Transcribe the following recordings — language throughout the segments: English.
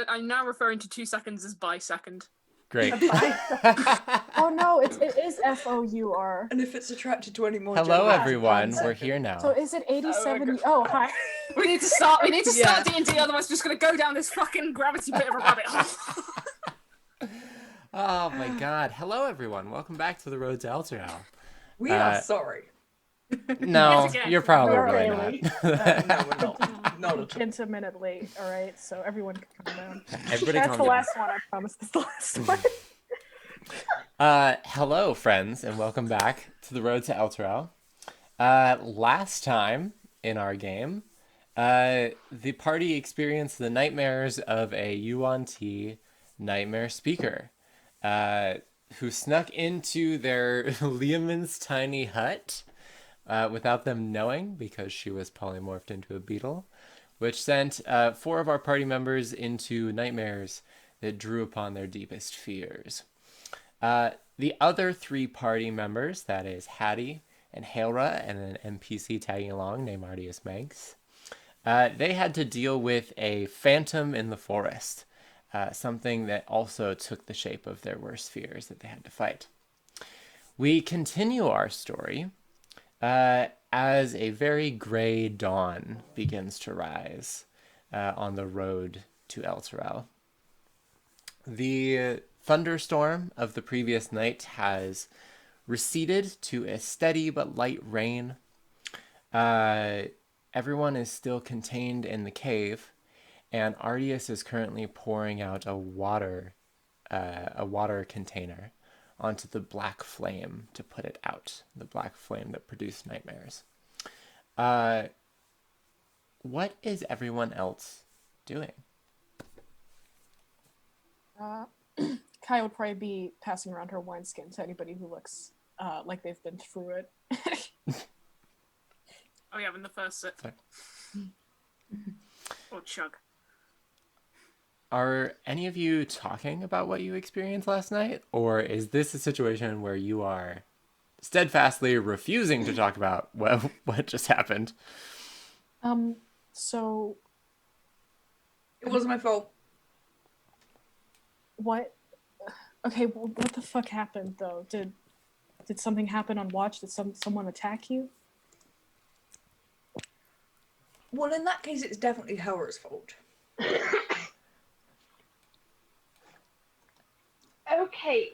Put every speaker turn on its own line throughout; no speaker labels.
I'm now referring to 2 seconds as bisecond.
Great.
Oh no, it is FOUR.
And if it's attracted to any more
Hello,
gender,
everyone.
it's
We're here now.
So is it 87?
Oh,
Hi.
We need to start
Yeah.
D&D, otherwise we're just gonna go down this fucking gravity pit of a rabbit hole.
Oh my god. Hello, everyone. Welcome back to the Road to Elturel.
we are sorry.
No,
Yes, again.
you're probably
We are
really
early.
not.
No, we're not. Not at all.
It's a minute late, alright? So everyone can calm down.
Everybody
That's
calm
the
down.
last one, I promise. That's the last one.
Hello, friends, and welcome back to the Road to Elturel. Last time in our game, the party experienced the nightmares of a Yuan-Ti nightmare speaker, who snuck into their Liamon's tiny hut without them knowing, because she was polymorphed into a beetle, which sent 4 of our party members into nightmares that drew upon their deepest fears. The other 3 party members, that is Hattie and Hailra and an NPC tagging along named Artius Manx, they had to deal with a phantom in the forest, something that also took the shape of their worst fears that they had to fight. We continue our story as a very gray dawn begins to rise on the road to Elturel. The thunderstorm of the previous night has receded to a steady but light rain. Everyone is still contained in the cave, and Artius is currently pouring out a water container onto the black flame to put it out, the black flame that produced nightmares. What is everyone else doing?
Kai would probably be passing around her wineskin to anybody who looks like they've been through it.
Oh yeah, in the first sip.
Sorry.
Or chug.
Are any of you talking about what you experienced last night? Or is this a situation where you are steadfastly refusing to talk about what just happened?
So
It wasn't my fault.
what? Okay, well, what the fuck happened though? Did something happen on watch? Did someone attack you?
Well, in that case, it's definitely Helra's fault.
Okay,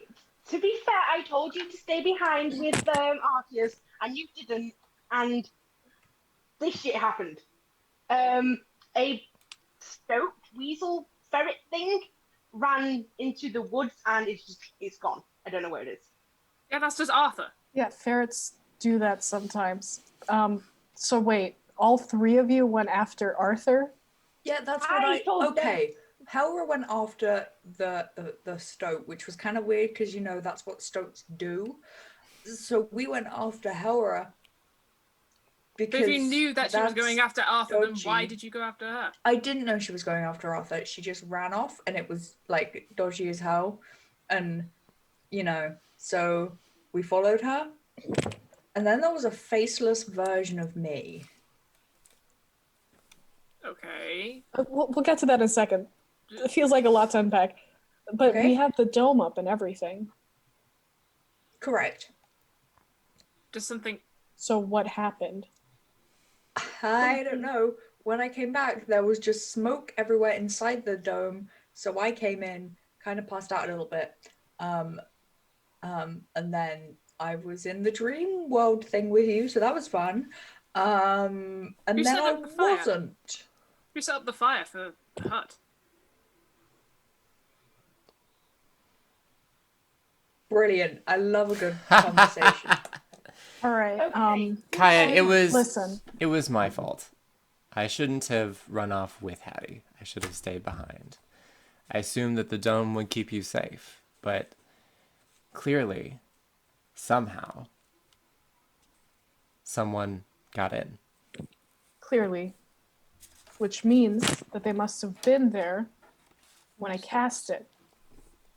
to be fair, I told you to stay behind with Arceus, and you didn't, and this shit happened. A stoked weasel ferret thing ran into the woods, and it's gone. I don't know where it is.
Yeah, that's just Arthur.
Yeah, ferrets do that sometimes. So wait, all 3 of you went after Arthur?
Yeah, that's
I
what
told
Okay. Helra went after the stoat, which was kind of weird because, that's what stoats do. So we went after Helra because
But if you knew that she was going after Arthur, then why
dodgy.
did you go after her?
I didn't know she was going after Arthur. She just ran off, and it was, like, dodgy as hell. And, so we followed her. And then there was a faceless version of me.
Okay.
We'll get to that in a second. It feels like a lot to unpack. But
Okay.
we have the dome up and everything.
Correct.
Just something.
So what happened?
I don't know. When I came back, there was just smoke everywhere inside the dome. So I came in, kind of passed out a little bit. And then I was in the dream world thing with you, so that was fun. And
Who
then
set
I
up the fire?
wasn't.
Who set up the fire for the hut?
Brilliant. I love a good conversation.
All right.
Okay.
Kaya,
Listen.
it was my fault. I shouldn't have run off with Hattie. I should have stayed behind. I assumed that the dome would keep you safe, but clearly, somehow, someone got in.
Clearly. Which means that they must have been there when I cast it.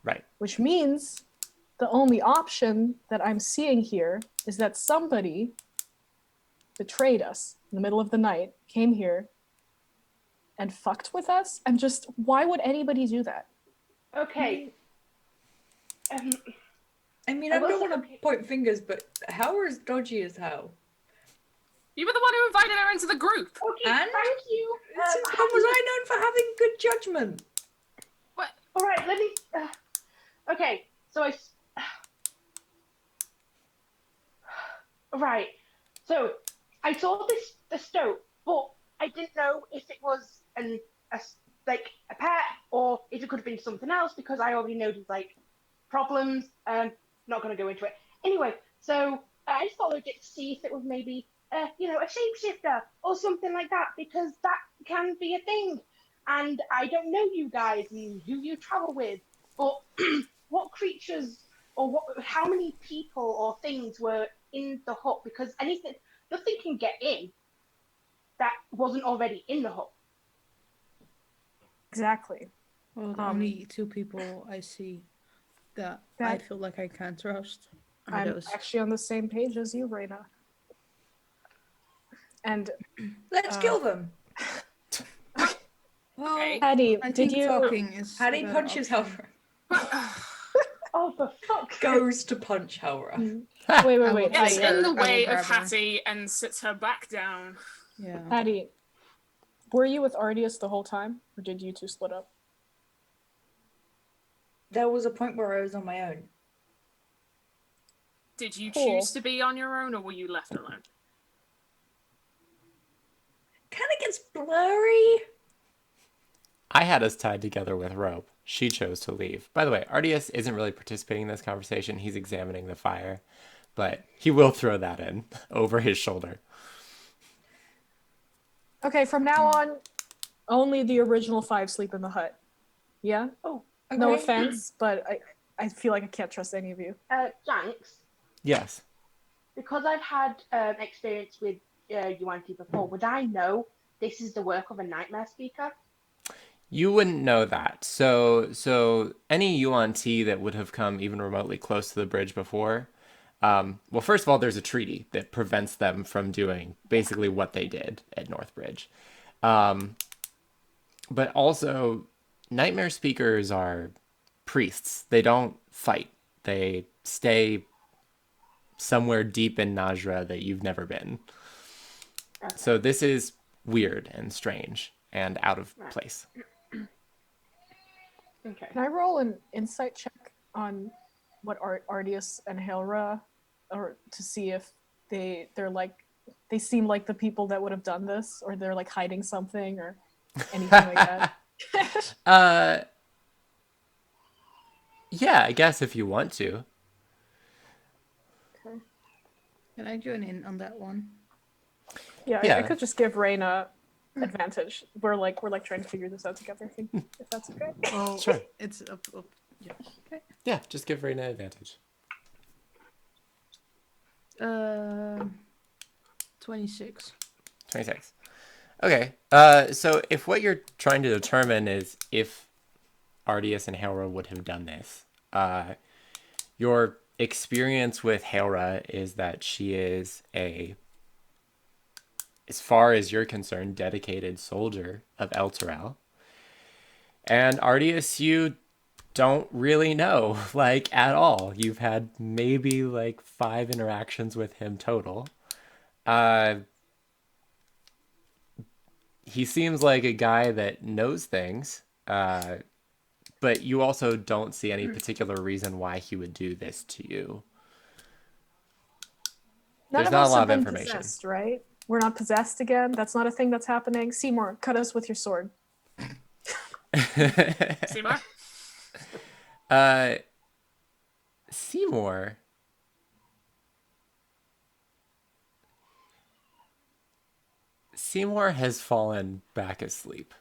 Right.
Which means the only option that I'm seeing here is that somebody betrayed us in the middle of the night, came here, and fucked with us. I'm just, why would anybody do that?
Okay.
I mean,
I
I
will
don't
say,
want to point fingers, but Howard is dodgy as hell.
You were the one who invited her into the group.
Okay,
And?
thank you.
Since when was I known for having good judgment?
What?
All right, let me. Okay, so Right, so I saw the stove, but I didn't know if it was like a pet or if it could have been something else because I already noticed like problems. Not going to go into it. Anyway, so I followed it to see if it was maybe a shapeshifter or something like that because that can be a thing. And I don't know you guys and who you travel with, but what creatures or how many people or things were in the hut? Because nothing can get in that wasn't already in the hut.
Exactly.
Well, the only two people I see that I
That-
feel like I can trust are
I'm
those.
actually on the same page as you, Raina. And
Let's kill them.
Well,
Okay.
Hattie,
I
did
think
you?
talking is.
Hattie
a better
punches
option.
Howard.
Oh, for fuck's sake.
Goes to punch Howard.
Wait,
I will
wait,
Gets
Hattie,
in the
I will
way of
grab her.
Hattie and sits her back down.
Yeah.
Hattie, were you with Ardius the whole time, or did you two split up?
There was a point where I was on my own.
Did you
Cool.
choose to be on your own or were you left alone?
Kind of gets blurry.
I had us tied together with rope. She chose to leave. By the way, Ardius isn't really participating in this conversation. He's examining the fire, but he will throw that in over his shoulder.
Okay, from now on, only the original 5 sleep in the hut. Yeah?
Oh,
No
okay.
offense, but I feel like I can't trust any of you.
Janks,
Yes.
because I've had experience with UNT before, would I know this is the work of a nightmare speaker?
You wouldn't know that. So any UNT that would have come even remotely close to the bridge before, well, first of all, there's a treaty that prevents them from doing basically what they did at Northbridge. But also, nightmare speakers are priests. They don't fight. They stay somewhere deep in Najra that you've never been.
Okay.
So this is weird and strange and out of place.
Okay.
Can I roll an insight check on what Ardius and Helra, or to see if they're like, they seem like the people that would have done this, or they're like hiding something or anything like that?
Yeah, I guess if you want to.
Okay.
Can I join in on that one?
Yeah,
Yeah.
I could just give Raina advantage. We're trying to figure this out together. I think if that's okay.
Well,
Sure.
it's up. Yeah. Okay.
Yeah, just give Reina advantage.
26.
26. Okay. So if what you're trying to determine is if Ardius and Helra would have done this, your experience with Helra is that she is a, as far as you're concerned, dedicated soldier of Elturel. And Ardius, you don't really know, like, at all. You've had maybe, like, 5 interactions with him total. He seems like a guy that knows things, but you also don't see any particular reason why he would do this to you.
None
There's
of
not a
us
lot
have
of
been
information.
possessed, right? We're not possessed again. That's not a thing that's happening. Seymour, cut us with your sword.
Seymour?
Seymour. Seymour has fallen back asleep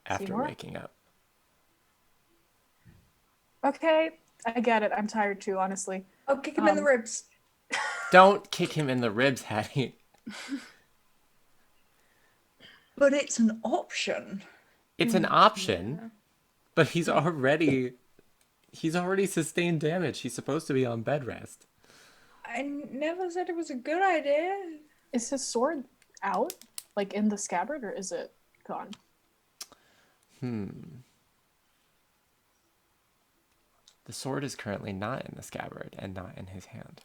after
Seymour?
waking up.
Okay, I get it. I'm tired too, honestly.
I'll kick him in the ribs.
Don't kick him in the ribs, Hattie.
But it's an option.
It's an option, but he's already sustained damage. He's supposed to be on bed rest.
I never said it was a good idea.
Is his sword out, like in the scabbard, or is it gone?
The sword is currently not in the scabbard and not in his hand.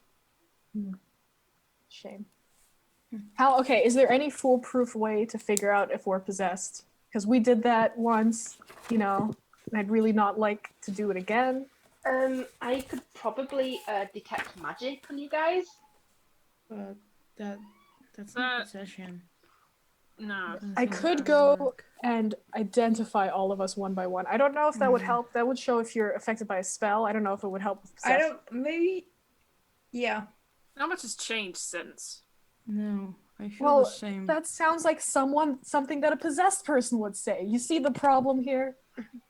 Shame. How? Okay, is there any foolproof way to figure out if we're possessed? Because we did that once, and I'd really not like to do it again.
I could probably detect magic on you guys.
But that's not possession.
No.
don't
I
think
could
that
go
would work.
and identify all of us one by one. I don't know if that would help. That would show if you're affected by a spell. I don't know if it would help with
I
possession.
don't. Maybe. Yeah.
How much has changed since?
No, I feel
Well,
the same.
that sounds like something that a possessed person would say. You see the problem here?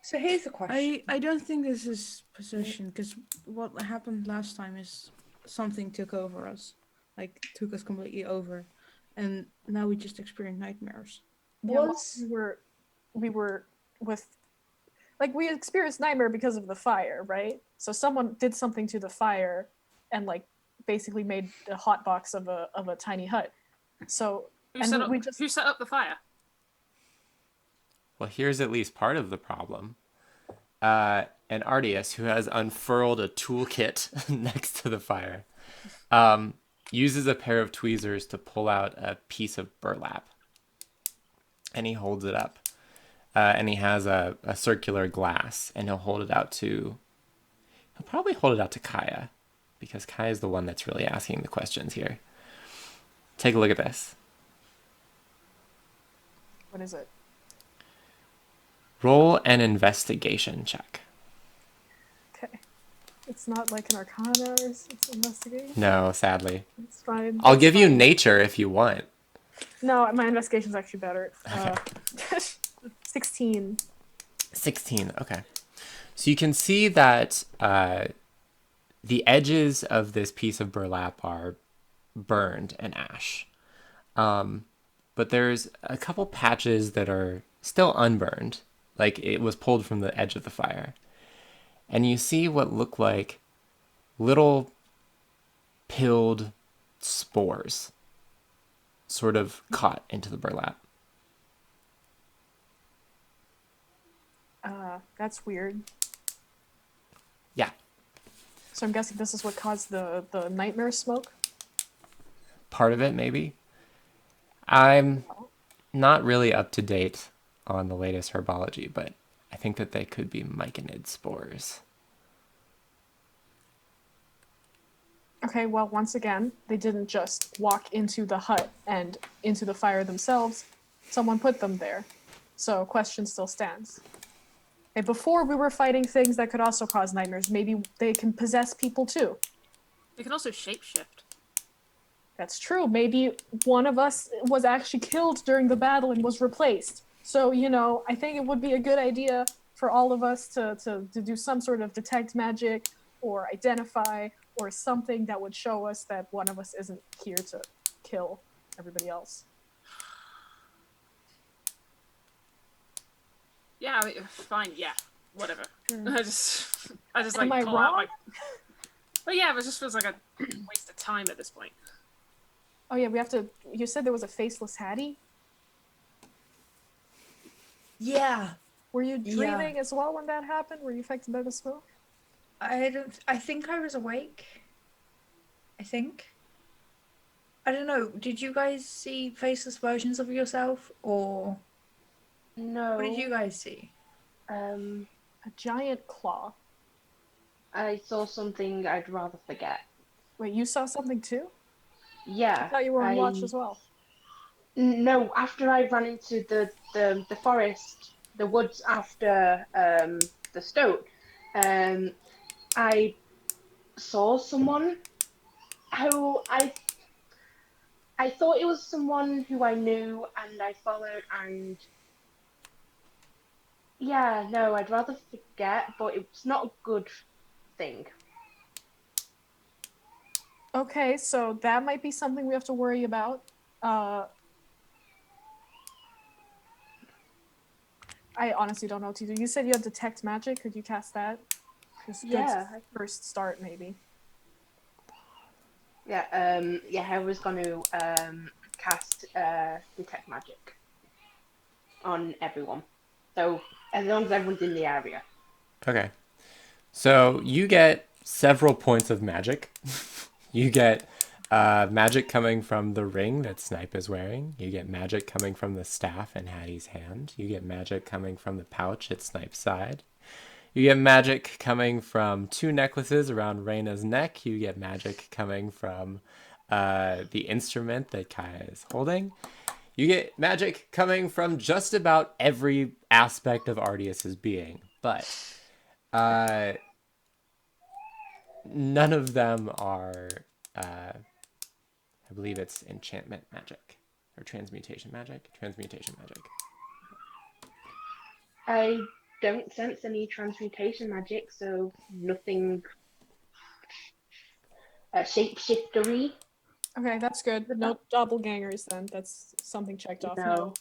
So here's the question.
I don't think this is possession, because what happened last time is something took over us, like took us completely over, and now we just experience nightmares.
Was
we were with, like, we experienced nightmare because of the fire, right? So someone did something to the fire and like basically made a hot box of a tiny hut. So
Who
and
set
we
up?
just
Who set up the fire?
Well, here's at least part of the problem. And Ardius, who has unfurled a toolkit next to the fire, uses a pair of tweezers to pull out a piece of burlap. And he holds it up. And he has a circular glass, and he'll probably hold it out to Kaya, because Kaya is the one that's really asking the questions here. Take a look at this.
what is it?
Roll an investigation check.
Okay. It's not like an arcana or it's investigation.
No, sadly.
It's fine.
I'll
It's
give you
fine.
nature if you want.
No, my investigation's actually better.
Okay.
16.
16, okay. So you can see that the edges of this piece of burlap are burned and ash. But there's a couple patches that are still unburned, like it was pulled from the edge of the fire. And you see what look like little pilled spores sort of caught into the burlap.
That's weird.
Yeah,
So I'm guessing this is what caused the nightmare smoke?
part of it maybe. I'm not really up to date on the latest herbology, but I think that they could be myconid spores.
Okay, well, once again, they didn't just walk into the hut and into the fire themselves. Someone put them there. So question still stands. Okay, before we were fighting things that could also cause nightmares. Maybe they can possess people too.
They can also shapeshift.
That's true. Maybe one of us was actually killed during the battle and was replaced. So, I think it would be a good idea for all of us to do some sort of detect magic or identify or something that would show us that one of us isn't here to kill everybody else.
Yeah, I mean, fine. Yeah, whatever. I just
Am
like
I
pull out
wrong?
my. But yeah, it just feels like a waste of time at this point.
Oh yeah, we have to. You said there was a faceless Hattie.
Yeah.
Were you
Yeah.
dreaming as well when that happened? Were you affected by the smoke?
I think I was awake. I think. I don't know. Did you guys see faceless versions of yourself, or
No.
what did you guys see?
A giant claw.
I saw something I'd rather forget.
Wait, you saw something too? I
Yeah.
thought you were on watch as well.
No, after I ran into the forest, the woods after the stoat, I saw someone who I thought it was someone who I knew, and I followed, and yeah, no, I'd rather forget, but it's not a good thing.
Okay, so that might be something we have to worry about. I honestly don't know what to do. You said you had detect magic. Could you cast that? Just
Yeah.
first start maybe.
Yeah, I was going to cast detect magic on everyone. So as long as everyone's in the area.
Okay. So you get several points of magic. You get magic coming from the ring that Snipe is wearing. You get magic coming from the staff in Hattie's hand. You get magic coming from the pouch at Snipe's side. You get magic coming from 2 necklaces around Reyna's neck. You get magic coming from the instrument that Kaya is holding. You get magic coming from just about every aspect of Ardias's being. But none of them are, I believe it's enchantment magic. Or transmutation magic? Transmutation magic.
I don't sense any transmutation magic, so nothing shapeshiftery.
Okay, that's good. No doppelgangers then. That's something checked off.
No.
No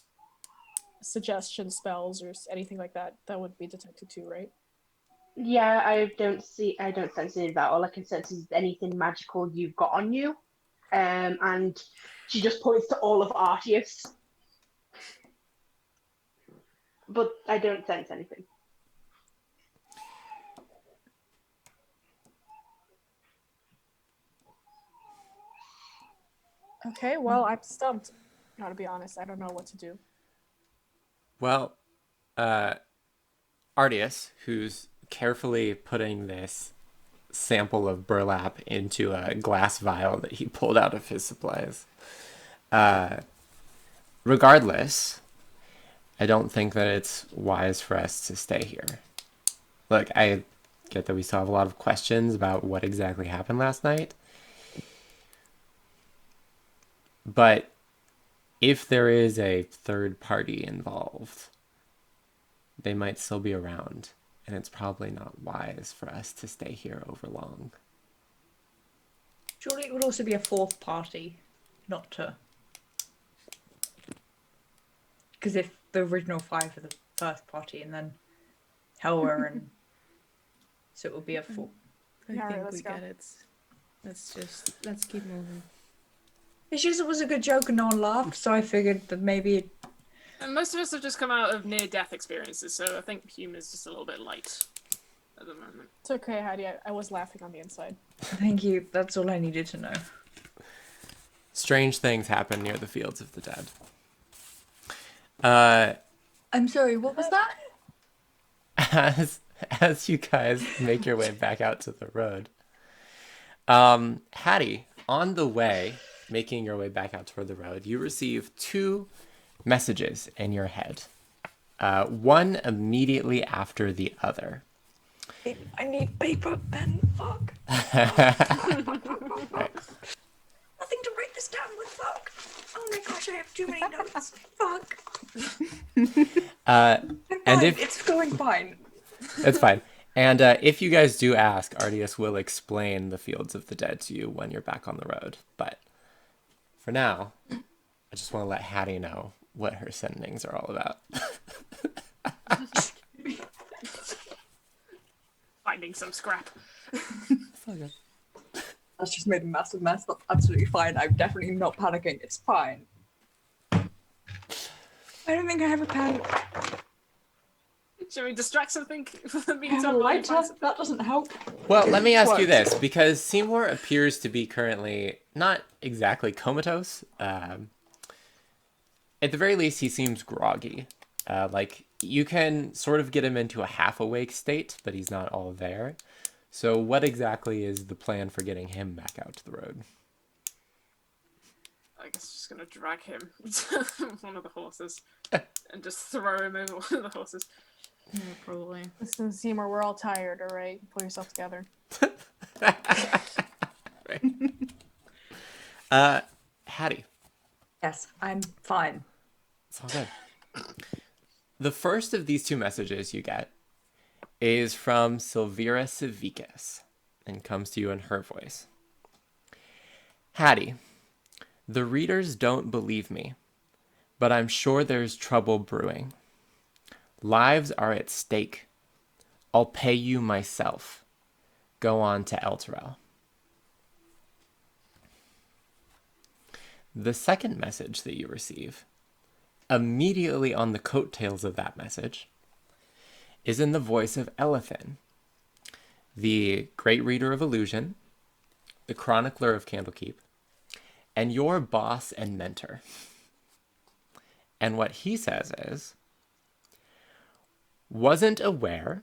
suggestion spells or anything like that. That would be detected too, right?
Yeah, I don't sense any of that. All I can sense is anything magical you've got on you. And she just points to all of Arceus. But I don't sense anything.
Okay, well, I'm stumped. Gotta be honest, I don't know what to do.
Well, Ardias, who's carefully putting this sample of burlap into a glass vial that he pulled out of his supplies. Regardless, I don't think that it's wise for us to stay here. Look, I get that we still have a lot of questions about what exactly happened last night. But if there is a third party involved, they might still be around, and it's probably not wise for us to stay here over long.
Surely it would also be a fourth party, not to. Because if the original 5 are the first party, and then Helwa and so it would be a fourth.
I
Alright,
think
let's
we
go.
get it. Let's keep moving.
It's just it was a good joke and no one laughed, so I figured that maybe.
And most of us have just come out of near-death experiences, so I think humor's just a little bit light at the moment.
It's okay, Heidi. I was laughing on the inside.
Thank you. That's all I needed to know.
Strange things happen near the fields of the dead.
I'm sorry. What was that?
As you guys make your way back out to the road, Hattie, on the way, making your way back out toward the road, you receive 2 messages in your head. One immediately after the other.
I need paper, pen. Fuck. Nothing to write this down with. Fuck. Oh my gosh, I have too many notes. Fuck. I'm
And
fine.
if
It's going fine.
it's fine. And if you guys do ask, Ardias will explain the fields of the dead to you when you're back on the road. But for now, I just want to let Hattie know what her sendings are all about.
Finding some scrap.
It's all good.
That's just made a massive mess. That's absolutely fine. I'm definitely not panicking. It's fine.
I don't think I have a pen.
Should we distract something for the
I have a
meantime? while you
lighter.
find some-
That doesn't help.
Well, let me ask you
Quote.
this, because Seymour appears to be currently not exactly comatose. At the very least, he seems groggy. Like, you can sort of get him into a half-awake state, but he's not all there. So what exactly is the plan for getting him back out to the road?
I guess just gonna drag him to one of the horses and just throw him over one of the horses.
Yeah, probably.
Listen, Seymour, we're all tired, alright? Pull yourself together.
Hattie,
Yes, I'm fine.
it's all good. The first of these 2 messages you get is from Silvira Civikas and comes to you in her voice. Hattie, the readers don't believe me, but I'm sure there's trouble brewing. Lives are at stake. I'll pay you myself. Go on to Elturel. The second message that you receive, immediately on the coattails of that message, is in the voice of Elethin, the Great Reader of Illusion, the Chronicler of Candlekeep, and your boss and mentor. And what he says is, wasn't aware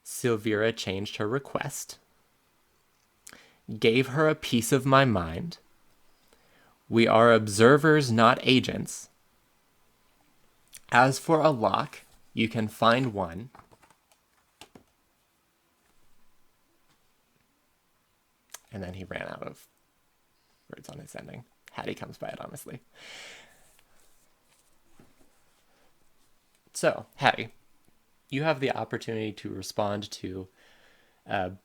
Silvira changed her request, gave her a piece of my mind. We are observers, not agents. As for a lock, you can find one. And then he ran out of words on his ending. Hattie comes by it, honestly. So, Hattie, you have the opportunity to respond to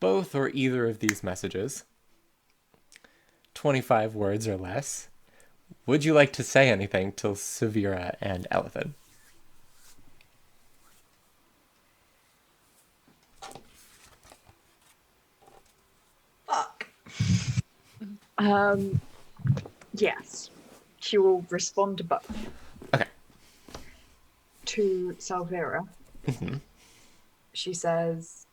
both or either of these messages. 25 words or less. Would you like to say anything to Silvira and Elethin?
Fuck.
Yes. She will respond to both.
Okay.
To Salvira.
She says,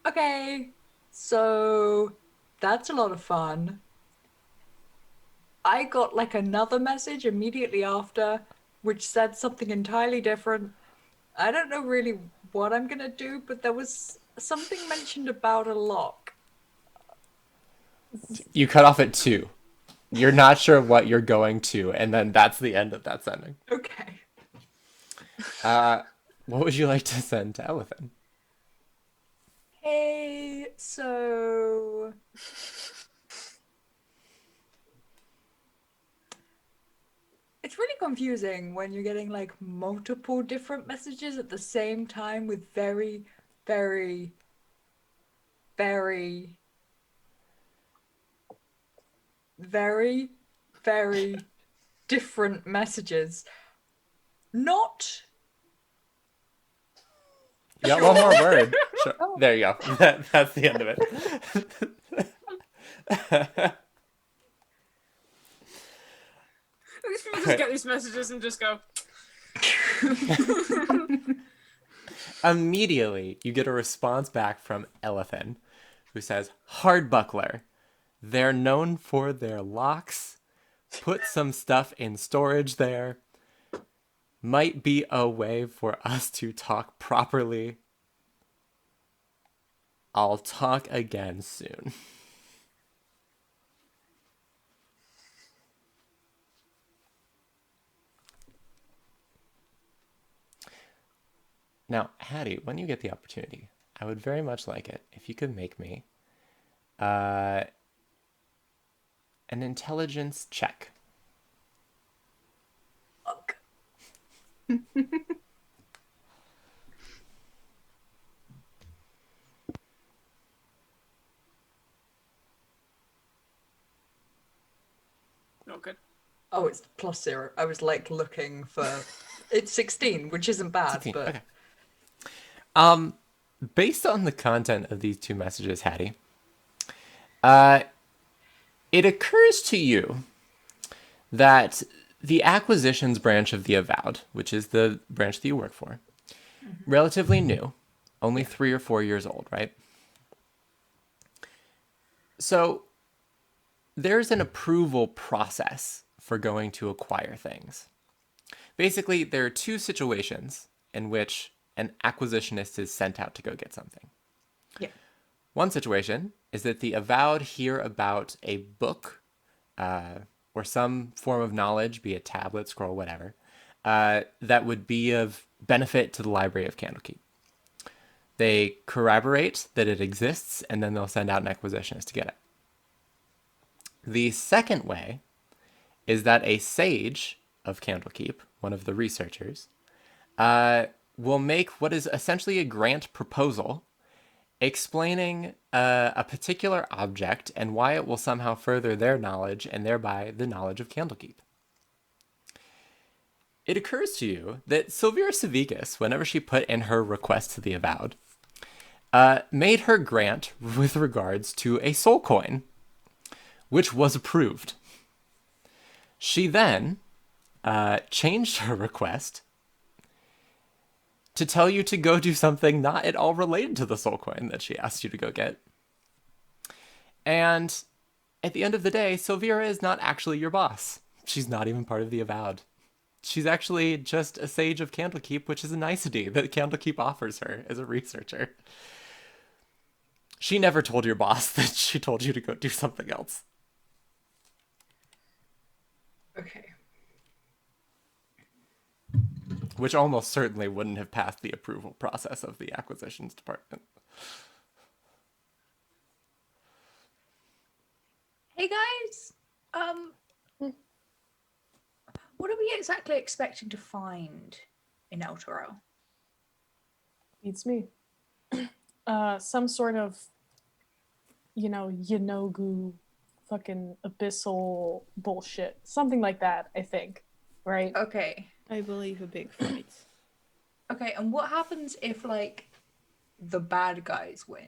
okay, so that's a lot of fun. I got like another message immediately after, which said something entirely different. I don't know really what I'm gonna do, but there was something mentioned about a lock.
You cut off at 2. You're not sure what you're going to, and then that's the end of that sending.
Okay.
What would you like to send to Elethin?
Hey, so it's really confusing when you're getting like multiple different messages at the same time with very, very, very, very, very different messages. Not
You got one more word. Sure. There you go. That's the end of it.
These people just get these messages and just go.
Immediately, you get a response back from Elethin, who says, Hardbuckler. They're known for their locks. Put some stuff in storage there. Might be a way for us to talk properly. I'll talk again soon. Now, Hattie, when you get the opportunity, I would very much like it if you could make me an intelligence check.
fuck.
Not good.
Oh, it's +0. I was like looking for. It's 16, which isn't bad,
16,
but
okay. Based on the content of these 2 messages, Hattie, it occurs to you that the acquisitions branch of the Avowed, which is the branch that you work for, relatively new, only 3 or 4 years old, right? So there's an approval process for going to acquire things. Basically, there are 2 situations in which an acquisitionist is sent out to go get something.
yeah.
One situation is that the Avowed hear about a book or some form of knowledge, be it tablet, scroll, whatever, that would be of benefit to the Library of Candlekeep. They corroborate that it exists, and then they'll send out an acquisitionist to get it. The second way is that a sage of Candlekeep, one of the researchers, will make what is essentially a grant proposal explaining a particular object and why it will somehow further their knowledge and thereby the knowledge of Candlekeep. It occurs to you that Silvira Savicus, whenever she put in her request to the Avowed, made her grant with regards to a soul coin, which was approved. She then changed her request to tell you to go do something not at all related to the soul coin that she asked you to go get. And at the end of the day, Sylvira is not actually your boss. She's not even part of the Avowed. She's actually just a sage of Candlekeep, which is a nicety that Candlekeep offers her as a researcher. She never told your boss that she told you to go do something else.
Okay.
Which almost certainly wouldn't have passed the approval process of the acquisitions department.
Hey guys, what are we exactly expecting to find in Elturel?
Beats me. Some sort of, Yanogu fucking abyssal bullshit. Something like that, I think. Right?
Okay.
I believe a big fight.
Okay, and what happens if, like, the bad guys win?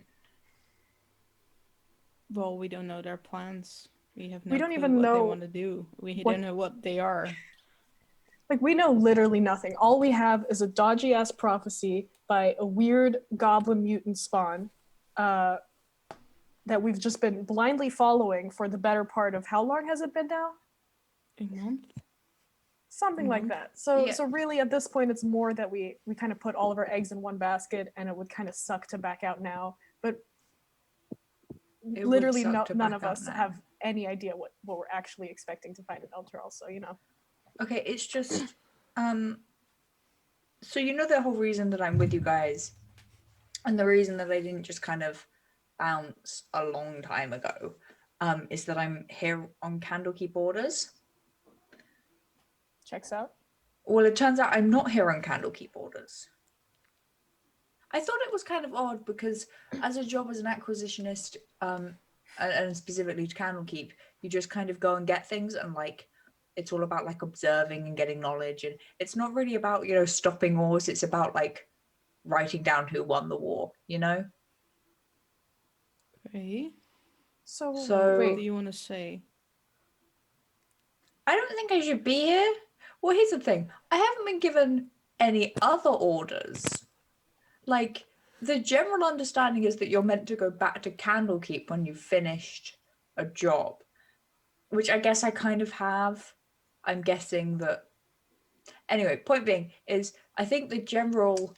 Well, we don't know their plans. We have no
We don't
clue
even
what they
know
want to do. We
what-
don't know what they are.
Like, we know literally nothing. All we have is a dodgy ass prophecy by a weird goblin mutant spawn that we've just been blindly following for the better part of how long has it been now?
A month?
Something like that. So
Yeah.
so really at this point it's more that we kind of put all of our eggs in one basket and it would kind of suck to back out now. But
It would
literally
suck to
none
back
of
out
us
now.
have any idea what we're actually expecting to find in Elturel. So,
Okay, it's just, so you know the whole reason that I'm with you guys, and the reason that I didn't just kind of bounce a long time ago, is that I'm here on Candlekeep orders.
checks out.
Well, it turns out I'm not here on Candlekeep orders. I thought it was kind of odd because as a job as an acquisitionist, and specifically to Candlekeep, you just kind of go and get things and like it's all about like observing and getting knowledge, and it's not really about, stopping wars. It's about like writing down who won the war,
Okay.
So,
So-
What
wait,
do you want to say?
I don't think I should be here. Well, here's the thing. I haven't been given any other orders. Like, the general understanding is that you're meant to go back to Candlekeep when you've finished a job, which I guess I kind of have. I'm guessing that. Anyway, point being is I think the general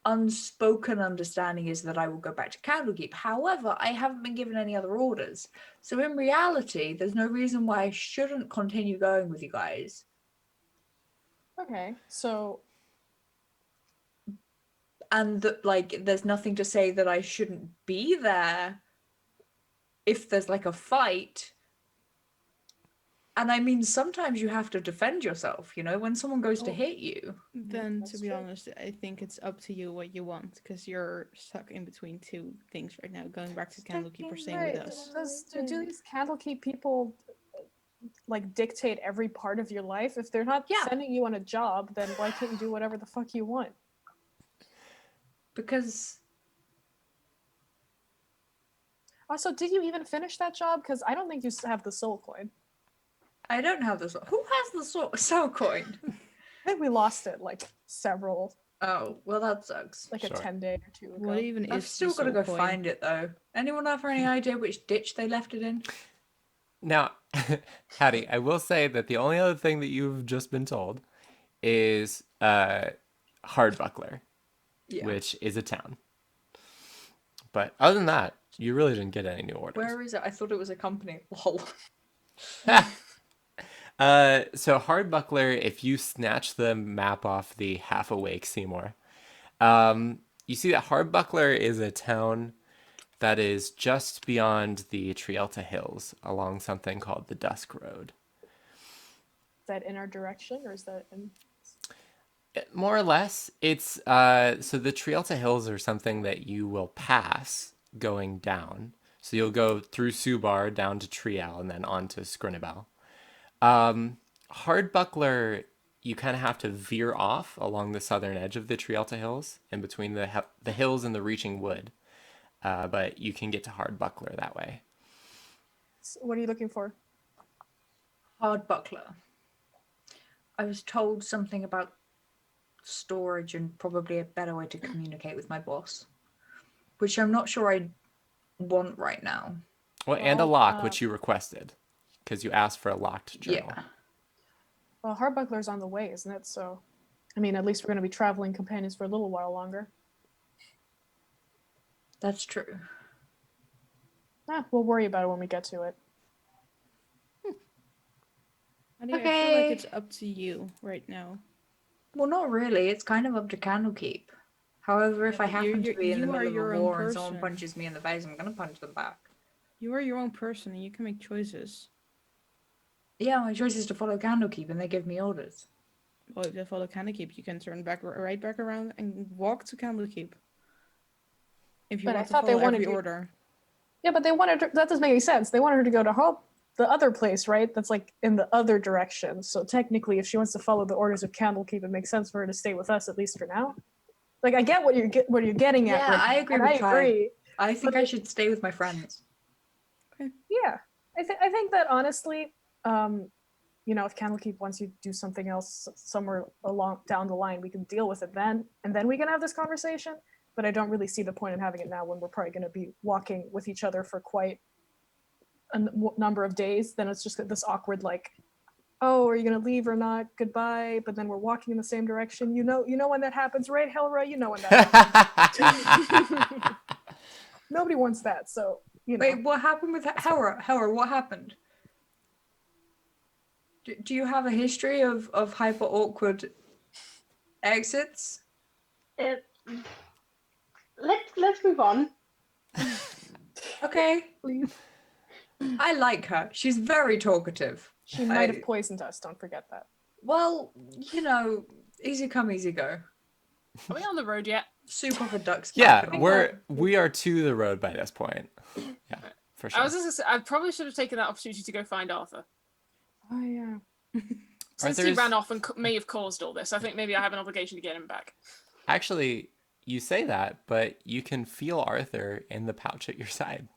unspoken understanding is that I will go back to Candlekeep. However, I haven't been given any other orders. So in reality, there's no reason why I shouldn't continue going with you guys.
okay. So,
And that, like, there's nothing to say that I shouldn't be there if there's like a fight. And I mean, sometimes you have to defend yourself, when someone goes to
Oh.
hit you.
Then,
that's
to be
true.
honest, I think it's up to you what you want, because you're stuck in between two things right now, going back to Candlekeep or staying with us.
Do these Candlekeep people like dictate every part of your life? If they're not
Yeah.
sending you on a job, then why can't you do whatever the fuck you want?
Because
Also, did you even finish that job? Because I don't think you have the soul coin.
I don't have the soul. Who has the soul coin?
I think we lost it like several,
Oh, well, that sucks.
like
Sure.
a 10-day or two ago.
What even
I've
is
still
the
got to
soul
go
coin?
find it, though. Anyone have any idea which ditch they left it in?
Now, Hattie, I will say that the only other thing that you've just been told is Hardbuckler,
Yeah.
which is a town. But other than that, you really didn't get any new orders.
Where is it? I thought it was a company. Lol.
So Hardbuckler, if you snatch the map off the half-awake Seymour, you see that Hardbuckler is a town that is just beyond the Trielta Hills along something called the Dusk Road.
Is that in our direction or is that in...
More or less, it's so the Trielta Hills are something that you will pass going down. So you'll go through Subar down to Triel and then on to Skrinabel. Hardbuckler, you kind of have to veer off along the southern edge of the Trielta Hills, in between the hills and the Reaching Wood. But you can get to Hardbuckler that way.
What are you looking for?
Hard buckler. I was told something about storage and probably a better way to communicate with my boss, which I'm not sure I want right now.
Well, and a
Well,
lock, which you requested, because you asked for a locked journal.
Yeah.
Well, Hardbuckler's on the way, isn't it? So, I mean, at least we're going to be traveling companions for a little while longer.
That's true.
We'll worry about it when we get to it.
I feel like
Okay.
it's up to you right now.
Well, not really. It's kind of up to Candlekeep. However, if
Yeah,
I
but
happen
you're-
to be in the
you are
middle of
your
a
own
war and someone
person.
punches me in the face, I'm gonna punch them back.
You are your own person and you can make choices.
Yeah, my choice is to follow Candlekeep, and they give me orders.
Well, if you follow Candlekeep, you can turn right back around and walk to Candlekeep. If you
But I
want to
thought they
follow
wanted
every
you-
order.
Yeah, but they wanted her, that doesn't make any sense. They wanted her to go to the other place, right? That's like in the other direction. So technically, if she wants to follow the orders of Candlekeep, it makes sense for her to stay with us at least for now. Like, I get what you're getting at.
Yeah,
Rick,
I agree
and
with
I
Kai.
agree.
I think
But
I should stay with my friends.
Yeah, I think that honestly, if Candlekeep wants you to do something else somewhere along down the line, we can deal with it then, and then we can have this conversation. But I don't really see the point in having it now when we're probably going to be walking with each other for quite a number of days. Then it's just this awkward, like, oh, are you going to leave or not? Goodbye. But then we're walking in the same direction. You know when that happens, right, Helra? You know when that happens. Nobody wants that. So
Wait, what happened with Hera? Hera, what happened? Do you have a history of hyper awkward exits?
Let's move on.
Okay.
Please.
I like her. She's very talkative.
She might
I-
have poisoned us. Don't forget that.
Well, easy come, easy go.
Are we on the road yet?
Soup off a duck's
Yeah,
back.
we are to the road by this point. Yeah, for sure.
I was just gonna say, I probably should have taken that opportunity to go find Arthur.
Oh yeah.
Since he
Arthur's-
ran off and may have caused all this, I think maybe I have an obligation to get him back.
Actually, you say that, but you can feel Arthur in the pouch at your side.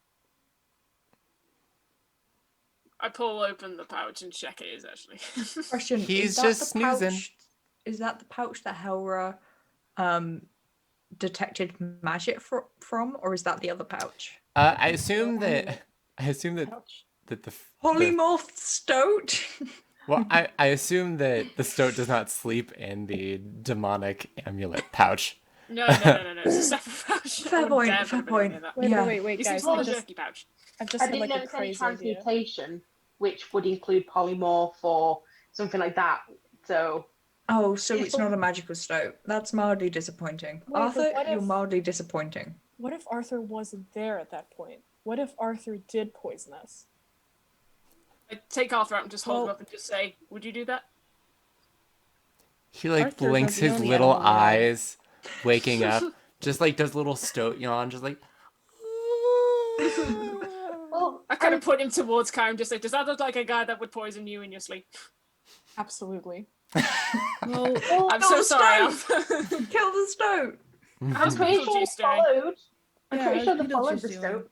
I pull open the pouch and check it is actually.
Question:
He's
is that
just
the
snoozing.
pouch- Is that the pouch that Helra detected magic from, or is that the other pouch?
I assume that
Ouch.
that the
Polymorph stoat.
well, I assume that the stoat does not sleep in the demonic amulet pouch.
No. It's a separate pouch.
Fair
I would
point,
never
fair
have been near
point.
that.
Wait,
Yeah.
wait,
He
guys.
seems like
I
a
just,
jerky pouch.
I've just
I
had
didn't
like
know
a
it's any
crazy idea.
transmutation, which would include polymorph or something like that. So
Oh, so it's not a magical stoat. That's mildly disappointing.
Wait, but
Arthur,
what
you're
if-
mildly disappointing.
What if Arthur wasn't there at that point? What if Arthur did poison us?
I take Arthur out and just hold him
Well-
up and just say, "Would you do that?"
He like
Arthur's not
blinks
the
his
only
little
animal alive.
eyes, waking up, just like does a little stoat yawn, just like.
well,
I kind of point him towards Kai and just say, "Does that look like a guy that would poison you in your sleep?"
Absolutely.
Well,
I'm
no,
so sorry.
stop!
Arthur.
Kill the stoat.
How's
I'm pretty sure
Beetlejuice
they
doing?
followed. I'm
Yeah,
pretty
how's
sure they
Beetlejuice
followed the
doing?
stoat.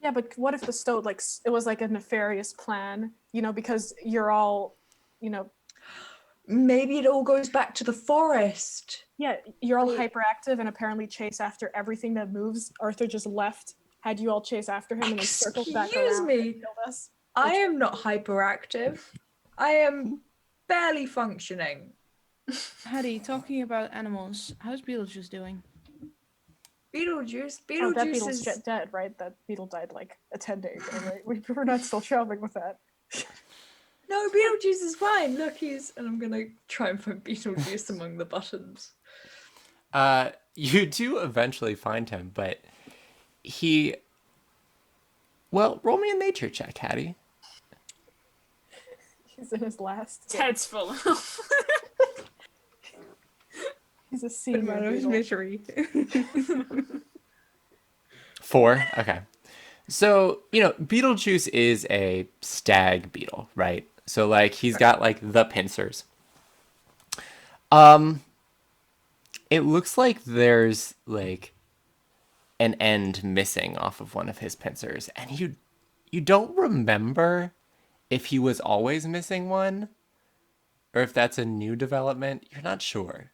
Yeah, but what if the stoat it was like a nefarious plan? Because you're all,
Maybe it all goes back to the forest.
yeah, you're all
Wait.
hyperactive and apparently chase after everything that moves. Arthur just left, had you all chase after him, and then circled back
Excuse
around
me.
and killed us.
I am not hyperactive. I am barely functioning.
Hattie, talking about animals, how's Beetlejuice doing?
Beetlejuice.
Oh, that
Beetlejuice
beetle's
is.
dead, right? That beetle died like a 10 days ago, right? We're not still traveling with that.
No, Beetlejuice is fine. Look, he's. And I'm gonna try and find Beetlejuice among the buttons.
You do eventually find him, but he. Well, roll me a nature check, Hattie.
He's in his last.
His head's full.
He's a
What
senior
about his
beetle.
misery?
4. Okay. So, Beetlejuice is a stag beetle, right? So, like, he's got, like, the pincers. It looks like there's, like, an end missing off of one of his pincers. And you you don't remember if he was always missing one or if that's a new development. You're not sure.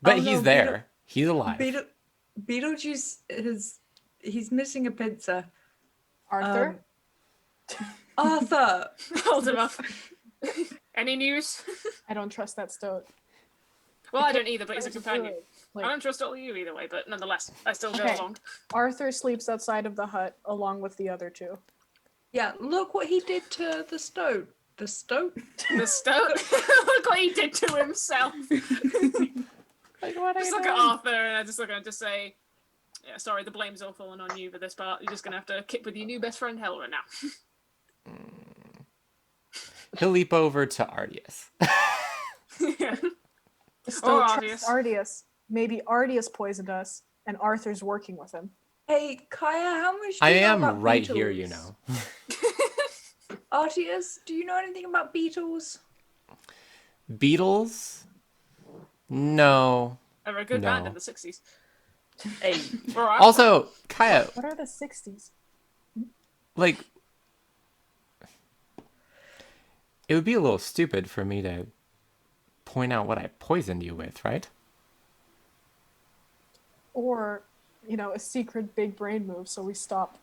But
Oh, no,
he's there. He's alive.
Beetlejuice he's missing a pincer.
Arthur?
Arthur.
Hold him up. Any news?
I don't trust that stoat.
Well, I don't either, but he's a
It's
companion.
good. Like,
I don't trust all of you either way, but nonetheless, I still go
Okay.
along.
Arthur sleeps outside of the hut along with the other two.
Yeah, look what he did to the stoat. The stoat?
The stoat. Look what he did to himself.
Like, what
Just look at Arthur, and I just look at him to say, "Yeah, sorry, the blame's all falling on you for this part. You're just gonna have to kip with your new best friend Helra now."
He'll leap over to Ardius.
Yeah.
Stoat
Ardius.
trusts Ardius. Maybe Ardius poisoned us, and Arthur's working with him.
Hey, Kaya, how much do
I
you know
am
about
right
beetles?
here, you know.
Artius, do you know anything about beetles?
Beatles? No.
They were a good band
No.
in the 60s.
Hey.
Or I-
Also, Kaya,
What are the 60s?
like, it would be a little stupid for me to point out what I poisoned you with, right?
Or, a secret big brain move, so we stop.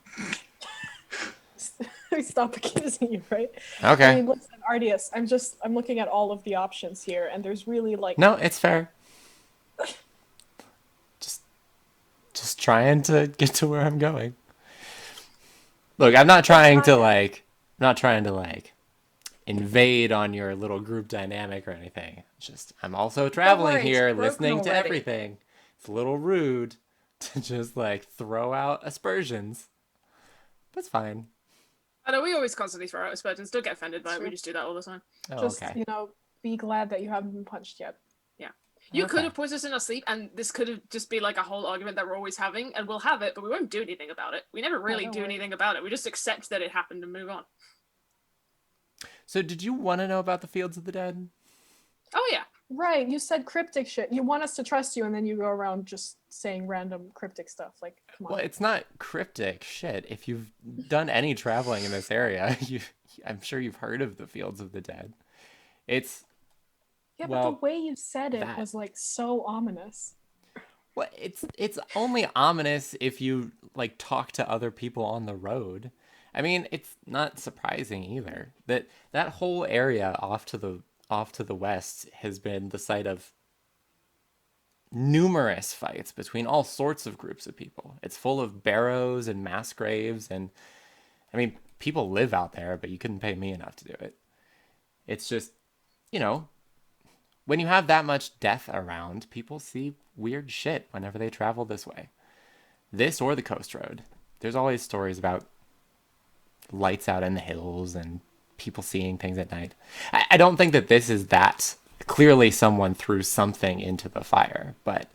We stop accusing you, right?
Okay.
I mean, listen, Ardius, I'm looking at all of the options here, and there's really like
No, it's fair. Just trying to get to where I'm going. Look, I'm not trying to invade on your little group dynamic or anything. It's just I'm also traveling
worry, it's
here,
broken
listening to
already.
everything. It's a little rude to just throw out aspersions. But it's fine.
I know we always constantly throw out aspersions. Don't get offended by it. We
Sure.
just do that all the time.
Oh,
just
okay.
be glad that you haven't been punched yet.
You could
Okay.
have poisoned us in our sleep, and this could have just been like a whole argument that we're always having, and we'll have it, but we won't do anything about it. We never really
don't
do
worry.
anything about it. We just accept that it happened and move on.
So did you want to know about the Fields of the Dead?
Oh yeah.
Right, you said cryptic shit. You want us to trust you, and then you go around just saying random cryptic stuff. Like, come on.
Well, it's not cryptic shit. If you've done any traveling in this area, I'm sure you've heard of the Fields of the Dead. It's
Yeah,
well,
but the way you said it
that-
was like so ominous.
well, it's only ominous if you talk to other people on the road. I mean, it's not surprising either that whole area off to the west has been the site of numerous fights between all sorts of groups of people. It's full of barrows and mass graves, and I mean, people live out there, but you couldn't pay me enough to do it. It's just, when you have that much death around, people see weird shit whenever they travel this way. This or the coast road. There's always stories about lights out in the hills and people seeing things at night. I don't think that this is that. Clearly someone threw something into the fire, but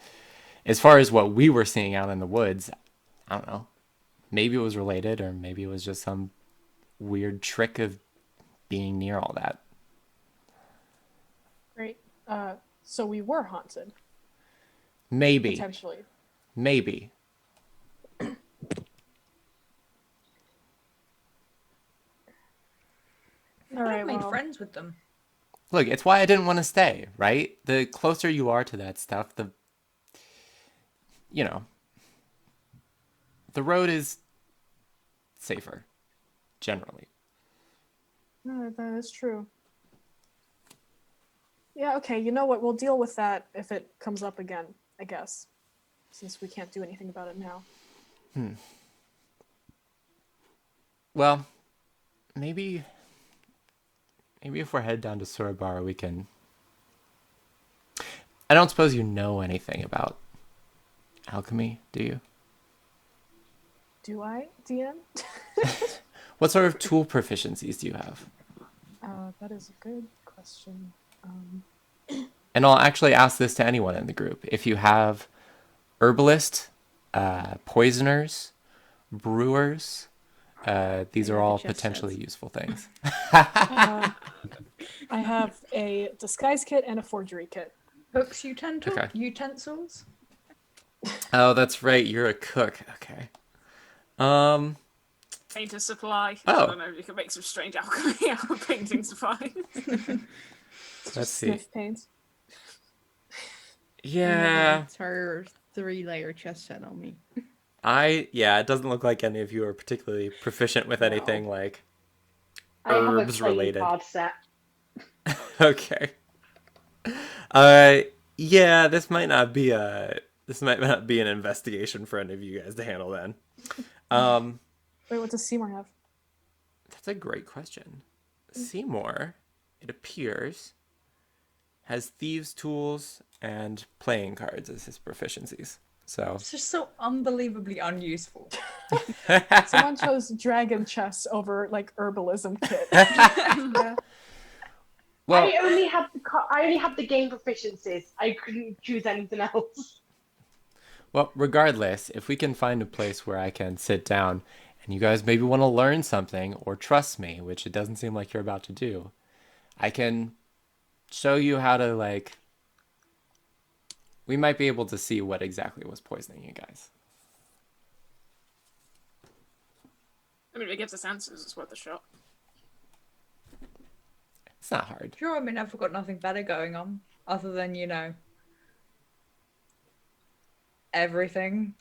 as far as what we were seeing out in the woods, I don't know. Maybe it was related, or maybe it was just some weird trick of being near all that.
Great. So we were haunted,
Maybe.
potentially.
Maybe.
All
I
right,
made
well,
friends with them.
Look, it's why I didn't want to stay, right? The closer you are to that stuff, the road is safer, generally.
no, that is true. Yeah, okay, you know what? We'll deal with that if it comes up again, I guess. Since we can't do anything about it now.
Well, maybe if we're headed down to Surabar, we can... I don't suppose you know anything about alchemy, do you?
Do I, DM?
What sort of tool proficiencies do you have?
That is a good question.
And I'll actually ask this to anyone in the group. If you have herbalist, poisoners, brewers, these are all
just
potentially
said.
useful things.
I have a disguise kit and a forgery kit.
Hooks,
Okay.
utensils.
Oh, that's right. You're a cook. Okay.
painter's supply.
Oh.
I don't know, you can make some strange alchemy out of painting supplies.
Let's see.
Sniff paint.
I have an
Yeah,
entire 3-layer chest set on me.
it doesn't look like any of you are particularly proficient with
No.
anything like
I have a
herbs
playing
related.
card set.
Okay. Yeah, this might not be an investigation for any of you guys to handle then.
Wait, what does Seymour have?
That's a great question. Seymour, it appears, has thieves' tools and playing cards as his proficiencies. So
It's just so unbelievably unuseful.
Someone chose dragon chess over like herbalism kit.
well,
I only had the game proficiencies. I couldn't choose anything else.
well, regardless, if we can find a place where I can sit down and you guys maybe want to learn something or trust me, which it doesn't seem like you're about to do, I can show you how to we might be able to see what exactly was poisoning you guys.
I mean, if it gives us answers, it's worth a shot.
It's not hard.
Sure, I mean, I've got nothing better going on other than, everything.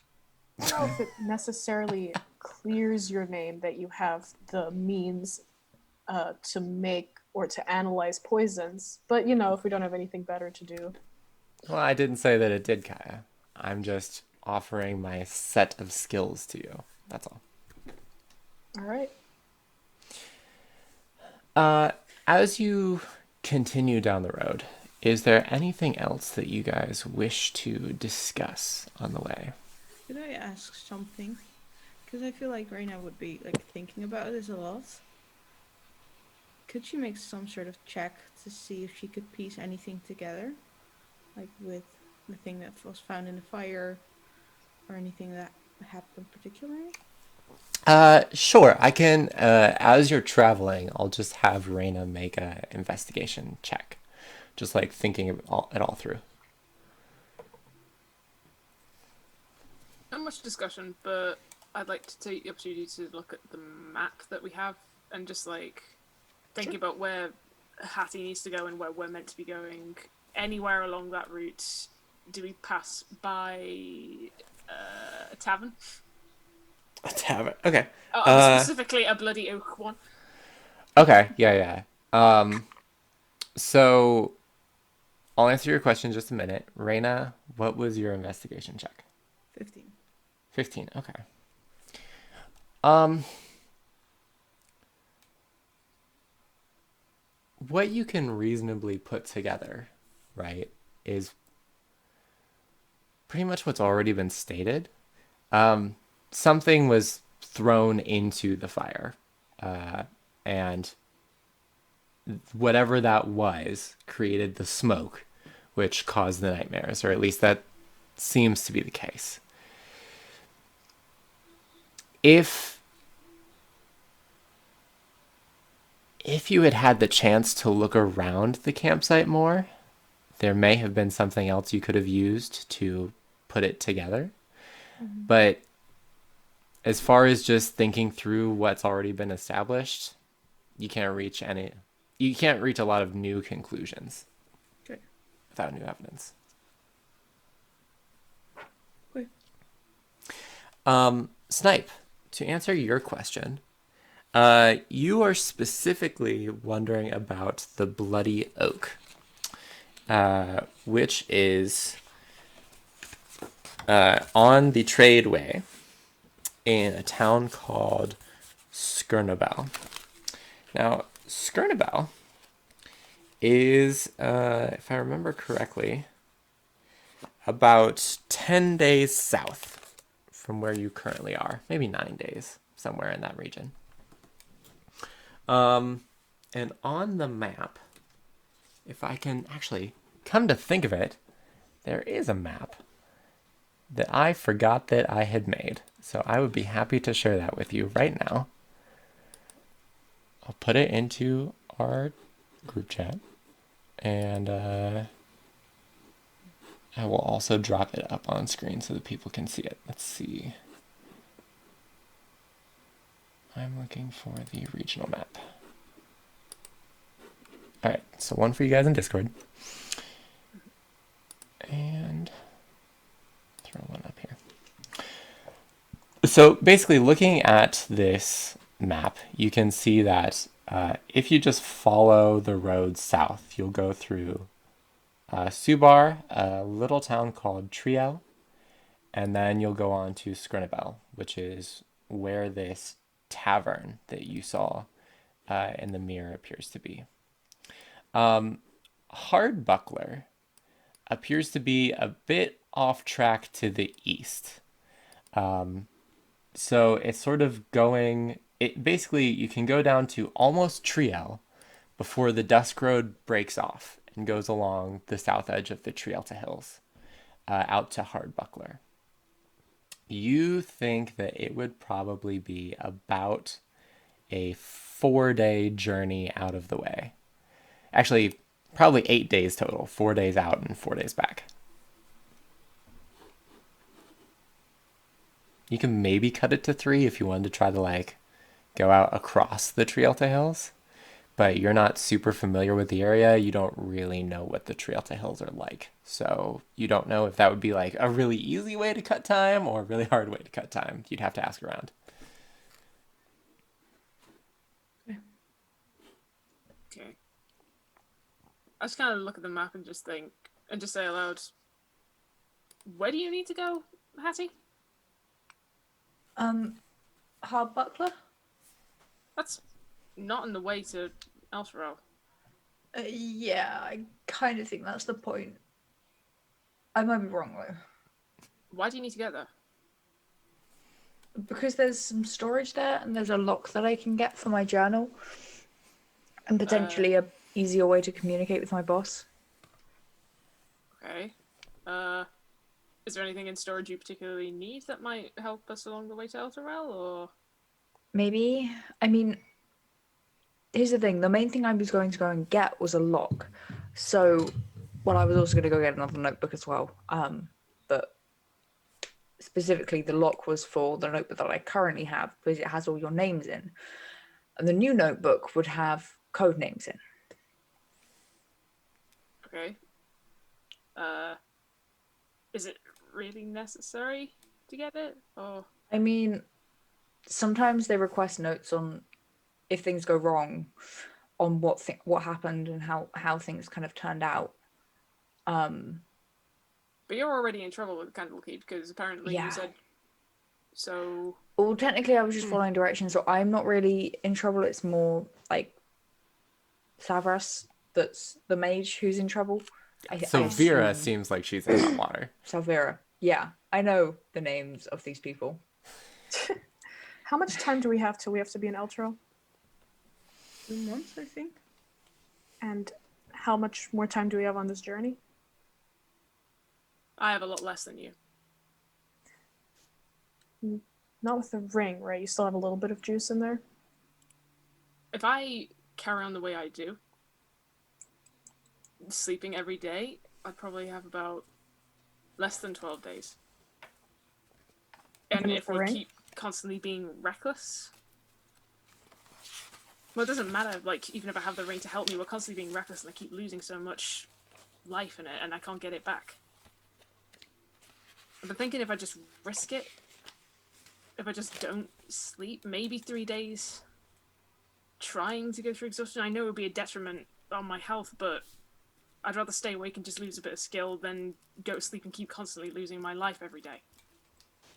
I don't know if it necessarily clears your name that you have the means to make or to analyze poisons, but if we don't have anything better to do.
Well, I didn't say that it did, Kaya. I'm just offering my set of skills to you. That's all.
All right.
As you continue down the road, is there anything else that you guys wish to discuss on the way?
Could I ask something? Because I feel like Reina would be thinking about this a lot. Could she make some sort of check to see if she could piece anything together? Like with the thing that was found in the fire or anything that happened particularly?
Sure. I can, as you're traveling, I'll just have Reina make a investigation check. Just thinking it all through.
Not much discussion, but I'd like to take the opportunity to look at the map that we have and just thinking about where Hattie needs to go and where we're meant to be going. Anywhere along that route, do we pass by a tavern?
A tavern. Okay.
Specifically a Bloody Oak one.
Okay. Yeah. So I'll answer your question in just a minute. Reina, what was your investigation check?
15.
15. Okay. What you can reasonably put together, right, is pretty much what's already been stated. Something was thrown into the fire, and whatever that was created the smoke, which caused the nightmares, or at least that seems to be the case. If you had the chance to look around the campsite more, there may have been something else you could have used to put it together. Mm-hmm. But as far as just thinking through what's already been established, you can't reach a lot of new conclusions.
Okay.
Without new evidence.
Okay.
Snipe, to answer your question, you are specifically wondering about the Bloody Oak, which is on the Tradeway in a town called Skirnabel. Now, Skirnabel is, if I remember correctly, about 10 days south from where you currently are. Maybe 9 days, somewhere in that region. And on the map, if I can actually come to think of it, there is a map that I forgot that I had made. So I would be happy to share that with you right now. I'll put it into our group chat, and I will also drop it up on screen so that people can see it. Let's see. I'm looking for the regional map. All right, so one for you guys in Discord. And throw one up here. So basically looking at this map, you can see that if you just follow the road south, you'll go through Subar, a little town called Triel, and then you'll go on to Skrinabel, which is where this tavern that you saw in the mirror appears to be. Hardbuckler appears to be a bit off track to the east. So it's sort of going, basically you can go down to almost Triel before the Dusk Road breaks off and goes along the south edge of the Trielta Hills out to Hardbuckler. You think that it would probably be about a 4-day journey out of the way. Actually, probably 8 days total, 4 days out and 4 days back. You can maybe cut it to 3 if you wanted to try to like go out across the Trielta Hills, but you're not super familiar with the area. You don't really know what the Trielta Hills are like. So you don't know if that would be like a really easy way to cut time or a really hard way to cut time. You'd have to ask around.
Okay. I just kind of look at the map and just think, and just say aloud, where do you need to go, Hattie?
Hardbuckler?
That's not on the way to Elturel.
Yeah, I kind of think that's the point. I might be wrong though.
Why do you need to get there?
Because there's some storage there and there's a lock that I can get for my journal. And potentially a easier way to communicate with my boss.
Okay. Is there anything in storage you particularly need that might help us along the way to Elturel, or?
Maybe. I mean, here's the thing. The main thing I was going to go and get was a lock. So, well, I was also going to go get another notebook as well. But specifically, the lock was for the notebook that I currently have because it has all your names in. And the new notebook would have code names in.
Okay. Is it really necessary to get it, or?
I mean, sometimes they request notes on if things go wrong, on what happened and how things kind of turned out.
But you're already in trouble with Candlekeep because apparently you said so.
Well, technically, I was just following directions, so I'm not really in trouble. It's more like Savras that's the mage who's in trouble.
So
I
Vera
assume.
seems like she's in hot water.
Salvera. Yeah, I know the names of these people.
How much time do we have till we have to be in Elturel?
2 months, I think.
And how much more time do we have on this journey?
I have a lot less than you.
Not with the ring, right? You still have a little bit of juice in there?
If I carry on the way I do, sleeping every day, I'd probably have about less than 12 days. And
Even with
if
the
we
ring?
keep constantly being reckless, well, it doesn't matter. Like, even if I have the ring to help me, we're constantly being reckless and I keep losing so much life in it and I can't get it back. I've been thinking if I just risk it, if I just don't sleep, maybe 3 days trying to go through exhaustion. I know it would be a detriment on my health, but I'd rather stay awake and just lose a bit of skill than go to sleep and keep constantly losing my life every day.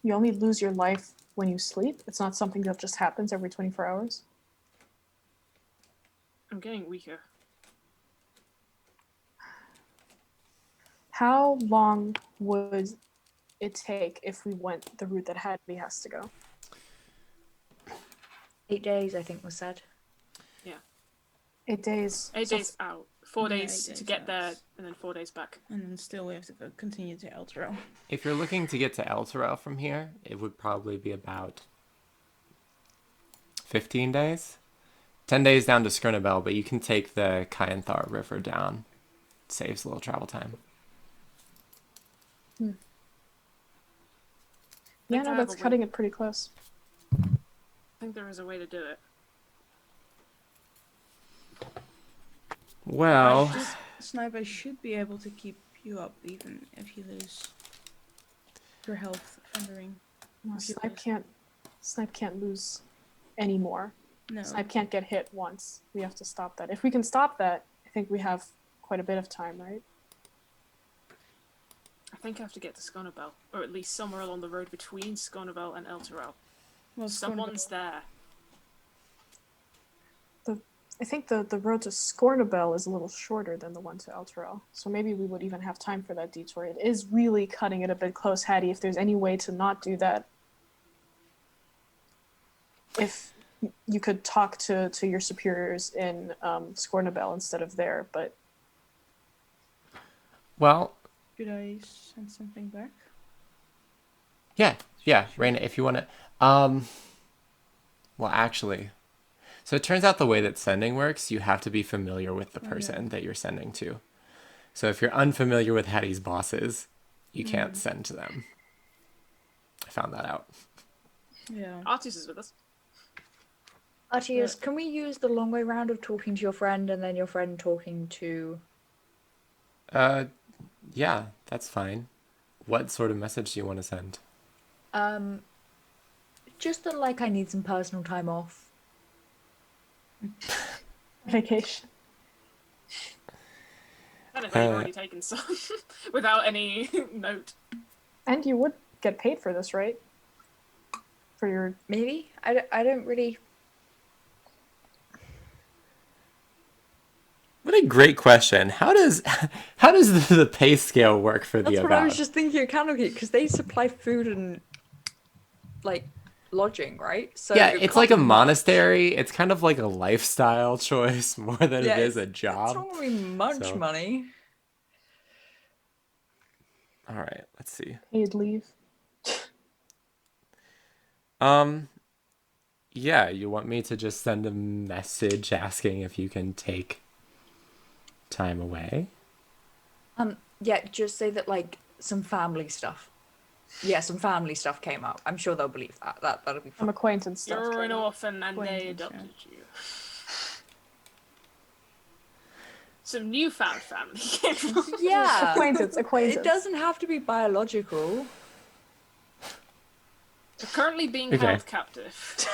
You only lose your life when you sleep? It's not something that just happens every 24 hours?
I'm getting weaker.
How long would it take if we went the route that Hattie has to go?
8 days, I think was said.
Yeah.
8 days.
8 days out. 4
Yeah,
days
8
to
days
get
out.
there, and then 4 days back.
And then still we have to go continue to Elturel.
If you're looking to get to Elturel from here, it would probably be about 15 days. 10 days down to Skrinabel, but you can take the Kyanthar River down. It saves a little travel time.
Yeah,
Think I
no,
have
that's
a
cutting it pretty close.
think there is a way to do it.
Well,
Snipe, I should be able to keep you up even if you lose your health thundering.
No, Snipe can't lose anymore.
No.
Snipe can't get hit once. We have to stop that. If we can stop that, I think we have quite a bit of time, right?
I think I have to get to Sconabel, or at least somewhere along the road between Sconabel and Elturel.
Well,
Someone's there.
I think the road to Scornabel is a little shorter than the one to Elturel, so maybe we would even have time for that detour. It is really cutting it a bit close, Hattie, if there's any way to not do that. If you could talk to your superiors in Scornabel instead of there, but...
well,
Should I send something back?
yeah, Raina, if you want to... well, actually... So it turns out the way that sending works, you have to be familiar with the person that you're sending to. So if you're unfamiliar with Hattie's bosses, you can't send to them. I found that out.
Yeah.
Artis is with us.
Artius, can we use the long way round of talking to your friend and then your friend talking to...
Yeah, that's fine. What sort of message do you want to send?
Just that, like, I need some personal time off.
Vacation.
I don't think you've already taken some without any note.
And you would get paid for this, right? For your...
Maybe? I don't really...
What a great question. How does the pay scale work for the
That's what
Avowed?
I was just thinking of Candlekeep, because they supply food and, like, lodging, right? So
yeah,
it
it's
can't
like a
be much.
monastery. It's kind of like a lifestyle choice more than it is a
It's
job.
not really much
So-
money.
All right, let's see.
paid leave.
Yeah, you want me to just send a message asking if you can take time away?
Yeah, just say that, like, some family stuff. Yeah, some family stuff came up. I'm sure they'll believe that. That'll be
Some
fun.
acquaintance stuff.
You're an
came up.
orphan and they
Acquaintance,
adopted you. Some newfound family came along.
Yeah.
Acquaintance.
It doesn't have to be biological.
They're currently being
Okay.
held captive.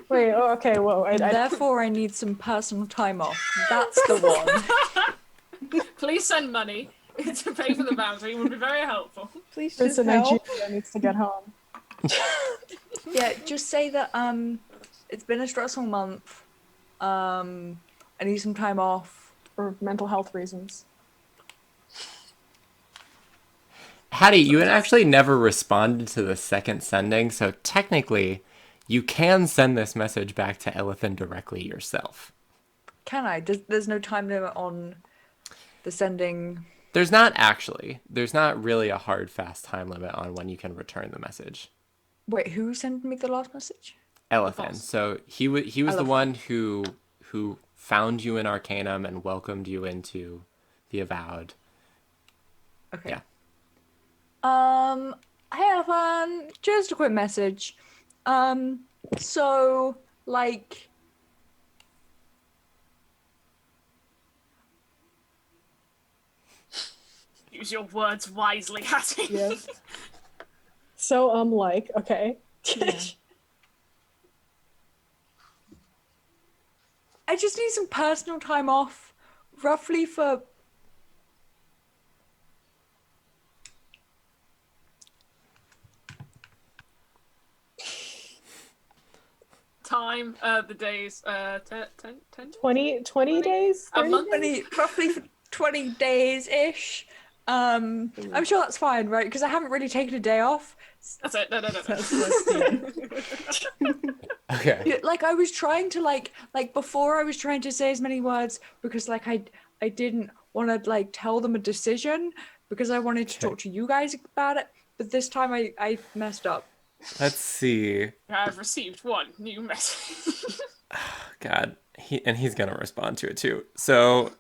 Wait, oh, okay, whoa.
Therefore, I need some personal time off. That's the one.
Please send money to pay for the bounty. It would be very helpful.
Please
Prince
just
of
help.
Nigeria needs to get home.
Yeah, just say that it's been a stressful month. I need some time off.
For mental health reasons.
Hattie, you had actually never responded to the second sending, so technically, you can send this message back to Elithan directly yourself.
Can I? There's no time limit on the sending.
There's not actually. There's not really a hard, fast time limit on when you can return the message.
Wait, who sent me the last message?
Elithan. So he was the
Elithan.
one who found you in Arcanum and welcomed you into the Avowed.
Okay.
Yeah.
Hey Evan, just a quick message. So, like,
Use your words wisely, Hattie.
Yes. So, like, okay.
Yeah.
I just need some personal time off, roughly for...
Time, the days, 10
20 days?
A
30
month?
days?
roughly for 20 days-ish. I'm sure that's fine, right? Because I haven't really taken a day off.
That's it. No.
Okay.
Yeah, like I was trying to like before I was trying to say as many words because like I didn't want to like tell them a decision because I wanted to talk to you guys about it, but this time I messed up.
Let's see.
I've received one new message.
God, he's gonna respond to it too. So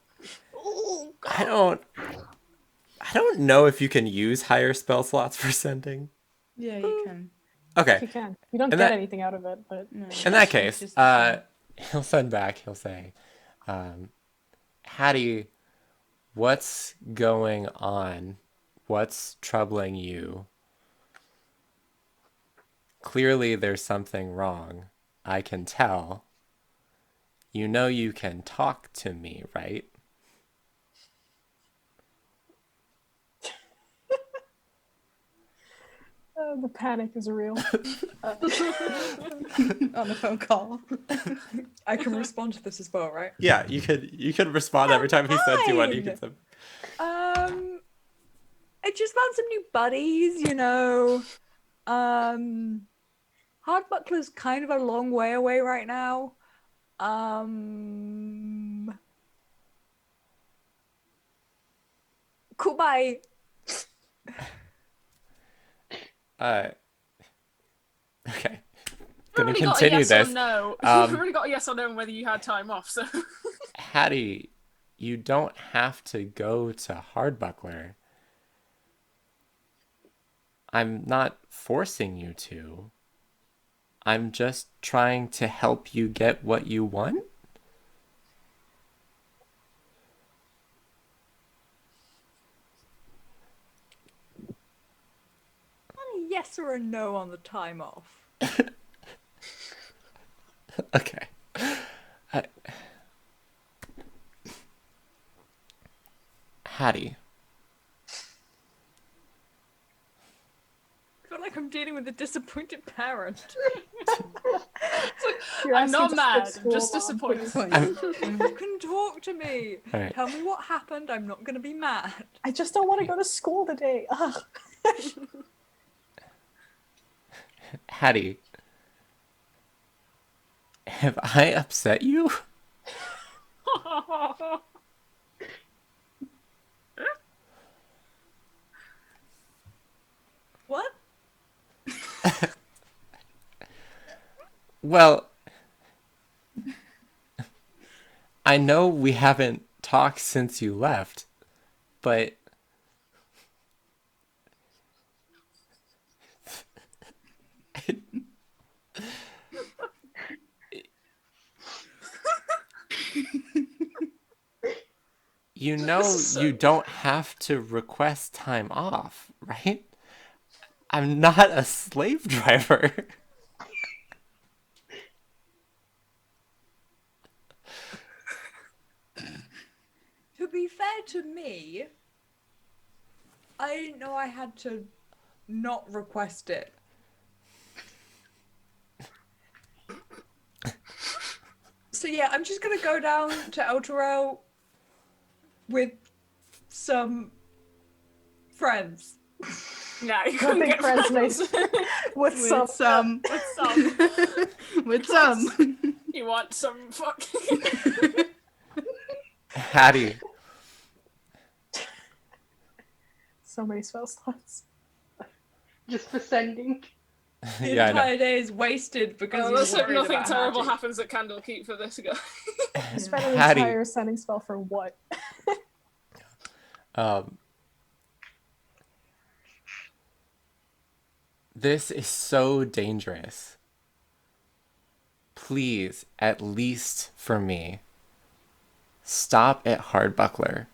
I don't know if you can use higher spell slots for sending.
Yeah, you can.
Okay.
You can. You don't
And
get
that-
anything out of it, but
No,
In that
it's
case,
just the
he'll send back. He'll say, Hattie, what's going on? What's troubling you? Clearly, there's something wrong. I can tell. You know you can talk to me, right?
the panic is real.
same. On a phone call.
I can respond to this as well, right?
Yeah, you could respond every time he sends you one. You
Fine.
could send...
I just found some new buddies, you know. Hardbuckler's kind of a long way away right now. Cool, bye.
Okay.
You've
Gonna
already got a
continue
yes
this.
or no.
Um,
You've already got a yes or no on whether you had time off, so.
Hattie, you don't have to go to Hardbuckler. I'm not forcing you to. I'm just trying to help you get what you want.
A yes or a no on the time off.
Okay. Hattie,
I feel like I'm dealing with a disappointed parent.
You're
I'm
asking
not
to skip
mad, I'm
school,
just
Mom,
disappointed.
please.
You can talk to me.
All right.
Tell me what happened. I'm not going to be mad.
I just don't want to go to school today. Ugh.
Hattie, have I upset you?
What?
Well, I know we haven't talked since you left, but you know you don't have to request time off, right? I'm not a slave driver.
To be fair to me, I didn't know I had to not request it. So yeah, I'm just gonna go down to Elturel with some friends.
Nah, you
I
couldn't
think
get
friends
friends.
with some.
With some.
With some.
You want some fuck?
Hattie,
So many spell slots.
Just for sending.
The
yeah, I know.
entire day is wasted because
Let's
he's
hope
worried
nothing
about
terrible
Hattie.
happens at Candlekeep for this guy.
I spent an
Hattie.
entire sending spell for what?
This is so dangerous. Please, at least for me, stop at Hardbuckler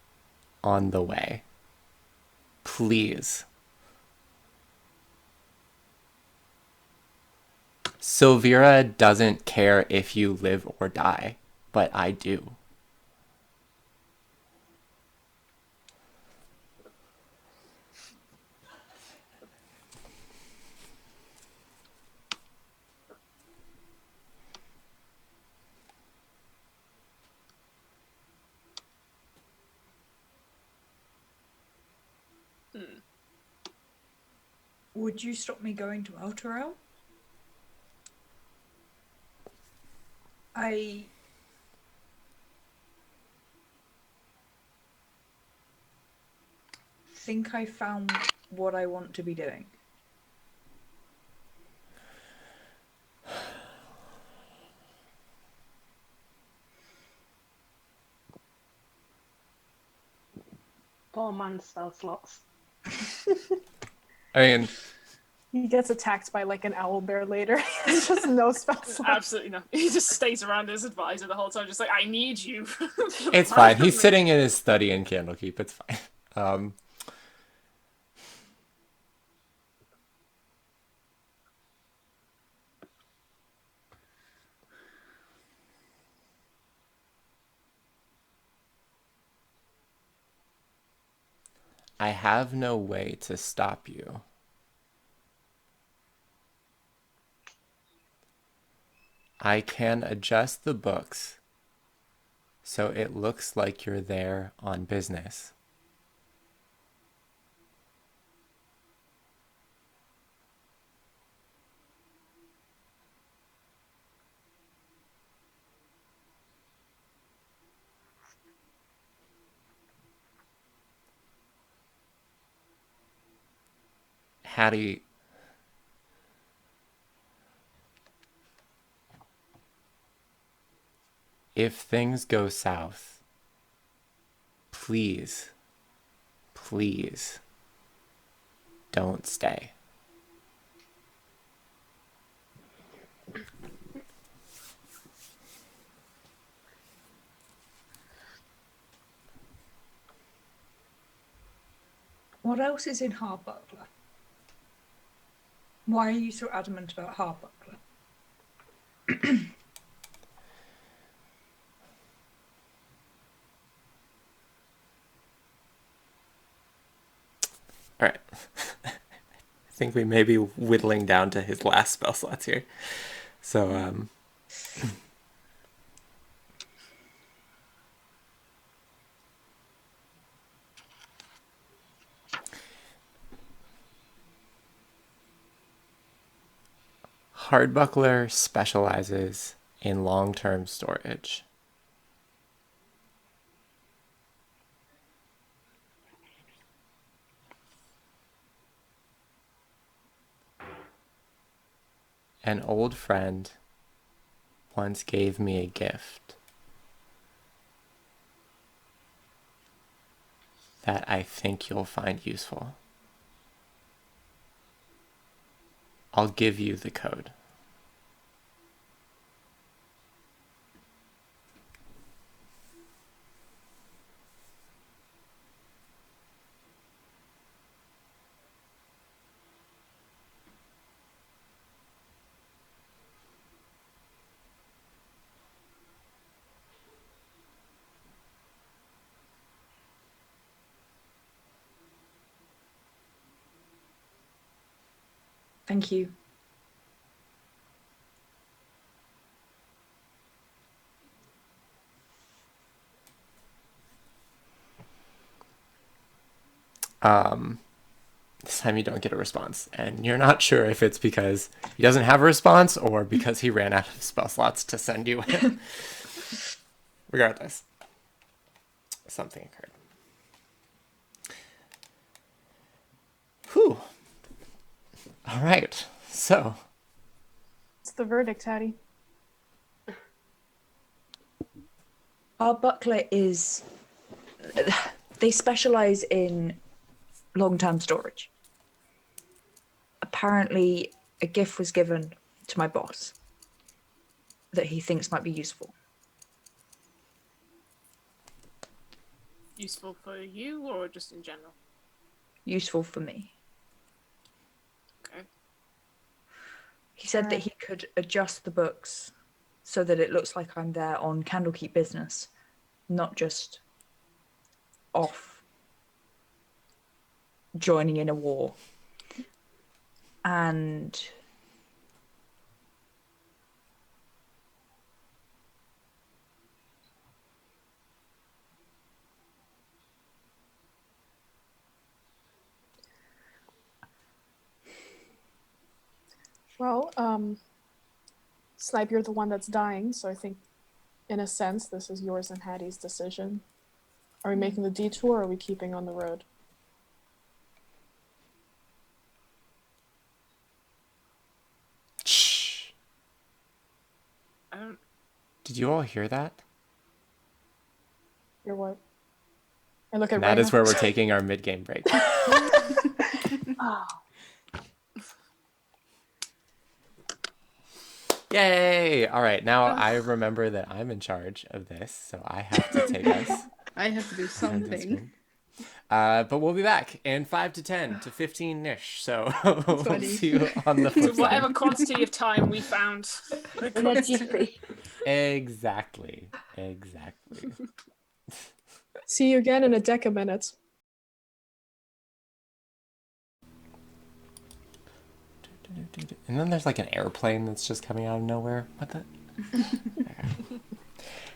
on the way. Please. Sylvira doesn't care if you live or die, but I do.
Would you stop me going to Elturel? I think I found what I want to be doing.
Poor man's spell slots.
I mean,
He gets attacked by like an owl bear later. It's just no spell slot.
Absolutely nothing. He just stays around his advisor the whole time, just like, I need you.
It's fine. He's sitting in his study in Candlekeep. It's fine. I have no way to stop you. I can adjust the books so it looks like you're there on business. Hattie, if things go south, please, please don't stay.
What else is in Harbuckler? Why are you so adamant about Harbuckler?
All right. I think we may be whittling down to his last spell slots here. So, Hardbuckler specializes in long-term storage. An old friend once gave me a gift that I think you'll find useful. I'll give you the code.
Thank you.
This time you don't get a response, and you're not sure if it's because he doesn't have a response or because he ran out of spell slots to send you in. Regardless, something occurred. Whew. All right, so
It's the verdict, Hattie.
Harbuckler is... They specialize in long-term storage. Apparently, a gift was given to my boss that he thinks might be useful.
Useful for you or just in general?
Useful for me.
Okay.
He said that he could adjust the books so that it looks like I'm there on Candlekeep business, not just off joining in a war. And
Well, Snipe, you're the one that's dying, so I think, in a sense, this is yours and Hattie's decision. Are we making the detour, or are we keeping on the road?
shh.
I don't.
Did you all hear that?
You're what? I look at
And that is
Raina.
where we're taking our mid-game break.
Oh.
Yay! All right, now I remember that I'm in charge of this, so I have to take us.
I have to do
And this
something.
one. But we'll be back in 5 to 10 to 15-ish, so we'll
20.
see you on the
To
flip
whatever
side.
quantity of time we found.
In a jiffy.
Exactly.
See you again in a deca minutes.
And then there's like an airplane that's just coming out of nowhere. What the?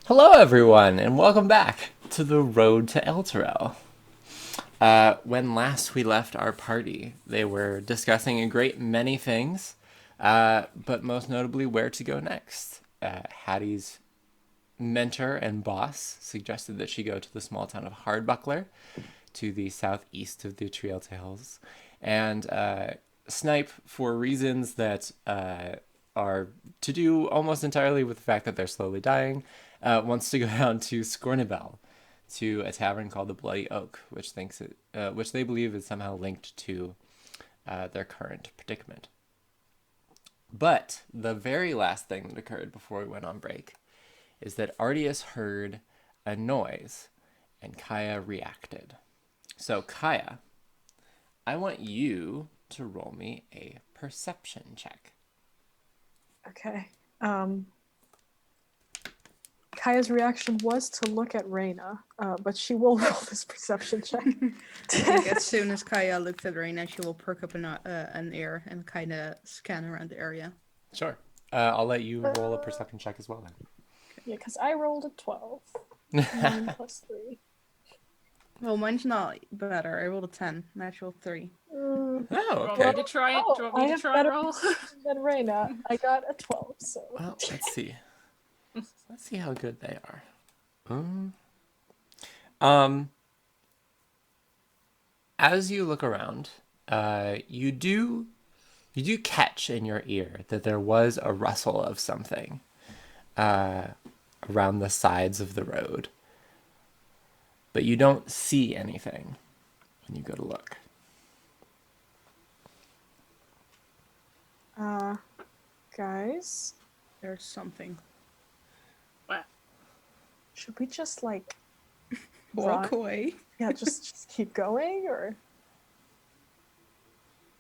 Hello, everyone, and welcome back to the road to Elturel. When last we left our party, they were discussing a great many things, but most notably where to go next. Hattie's mentor and boss suggested that she go to the small town of Hardbuckler, to the southeast of the Trielta Hills, and Snipe, for reasons that are to do almost entirely with the fact that they're slowly dying, wants to go down to Scornibel, to a tavern called the Bloody Oak, which they believe is somehow linked to their current predicament. But the very last thing that occurred before we went on break is that Artius heard a noise, and Kaya reacted. So Kaya, I want you to roll me a perception check.
Okay. Kaya's reaction was to look at Reyna, but she will roll this perception check.
Like, as soon as Kaya looks at Reina, she will perk up an ear and kind of scan around the area.
Sure. I'll let you roll a perception check as well then.
Yeah, because I rolled a 12. 9 plus 3.
Well, mine's not better. I rolled a 10, natural 3.
Oh,
Do you want
okay.
me to try it? Do you
I
want me to
have
try
better
roll?
perception than Reyna. I got a 12, so.
Well, let's see. Let's see how good they are. As you look around, you do catch in your ear that there was a rustle of something around the sides of the road, but you don't see anything when you go to look.
Guys,
There's something.
Where?
should we just, like,
Walk
run?
away.
Yeah, just keep going, or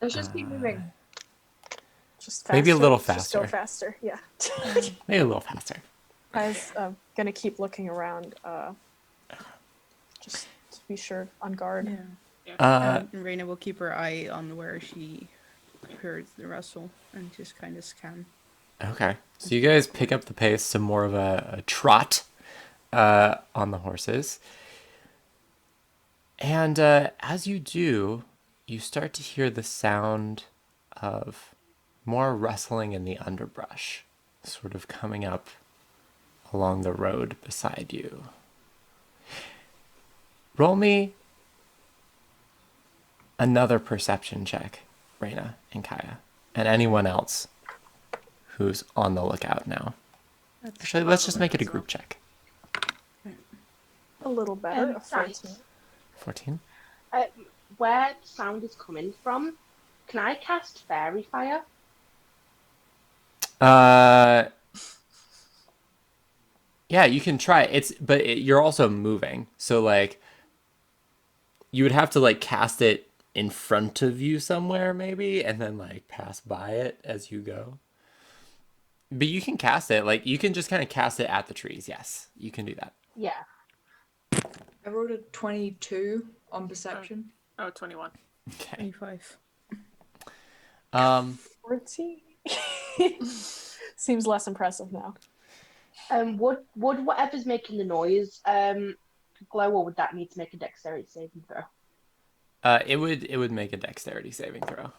Let's just keep moving.
just faster?
Maybe a little
Just go
faster.
faster, yeah.
Maybe a little faster.
Guys, gonna keep looking around, just to be sure, on guard.
Yeah. And Reina will keep her eye on where she heard the rustle and just kind of scan.
Okay. So you guys pick up the pace to more of a trot on the horses. And as you do, you start to hear the sound of more rustling in the underbrush, sort of coming up along the road beside you. Roll me another perception check, Reyna and Kaya, and anyone else who's on the lookout now. Actually, let's just make it a group check.
A little better, a 14.
Right.
14?
Where the sound is coming from, can I cast Fairy Fire?
Yeah, you can try. You're also moving, so like you would have to like cast it in front of you somewhere maybe, and then like pass by it as you go. But you can cast it, like you can just kind of cast it at the trees. Yes, you can do that.
Yeah.
I rolled a 22 on perception.
Oh, 21.
Okay.
25.
14? Seems less impressive now.
Would whatever's making the noise glow, or would that need to make a dexterity saving throw?
It would make a dexterity saving throw.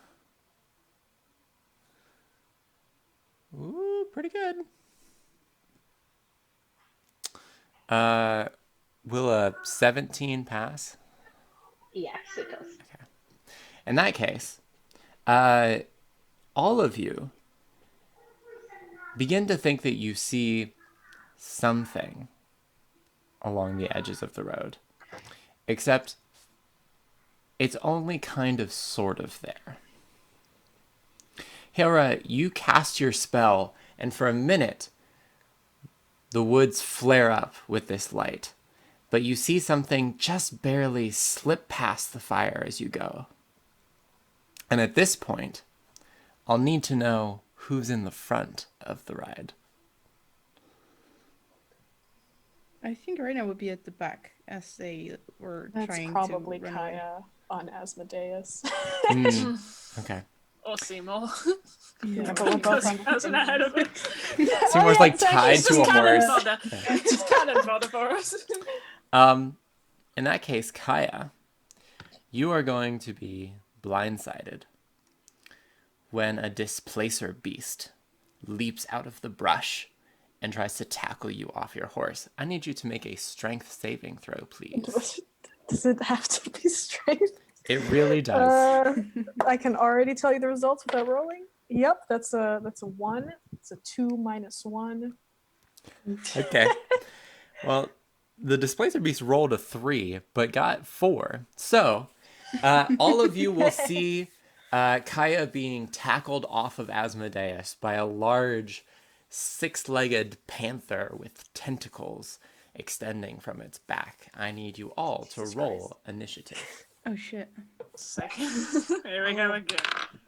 Ooh, pretty good. Will a 17 pass?
Yes, it does.
In that case, all of you begin to think that you see something along the edges of the road. Except it's only kind of sort of there. Hera, you cast your spell And for a minute, the woods flare up with this light. But you see something just barely slip past the fire as you go. And at this point, I'll need to know who's in the front of the ride.
I think Reina would be at the back as they were
That's
trying
probably
to run away.
Kaya on Asmodeus.
Okay.
Or Seymour.
Yeah.
But we're both on the
Because
same
ahead of it.
Seymour's like tied
It's
to
just
a
cannon
horse.
fodder. It's just cannon fodder for us.
In that case, Kaya, you are going to be blindsided when a Displacer Beast leaps out of the brush and tries to tackle you off your horse. I need you to make a strength saving throw, please.
Does it have to be straight?
It really does.
I can already tell you the results without rolling. Yep, that's a 1. It's a 2 minus 1.
Okay. Well, the Displacer Beast rolled a 3, but got 4. So, all of you will see Kaya being tackled off of Asmodeus by a large 6-legged panther with tentacles extending from its back. I need you all to roll initiative.
Oh shit.
Sick. Here we go again.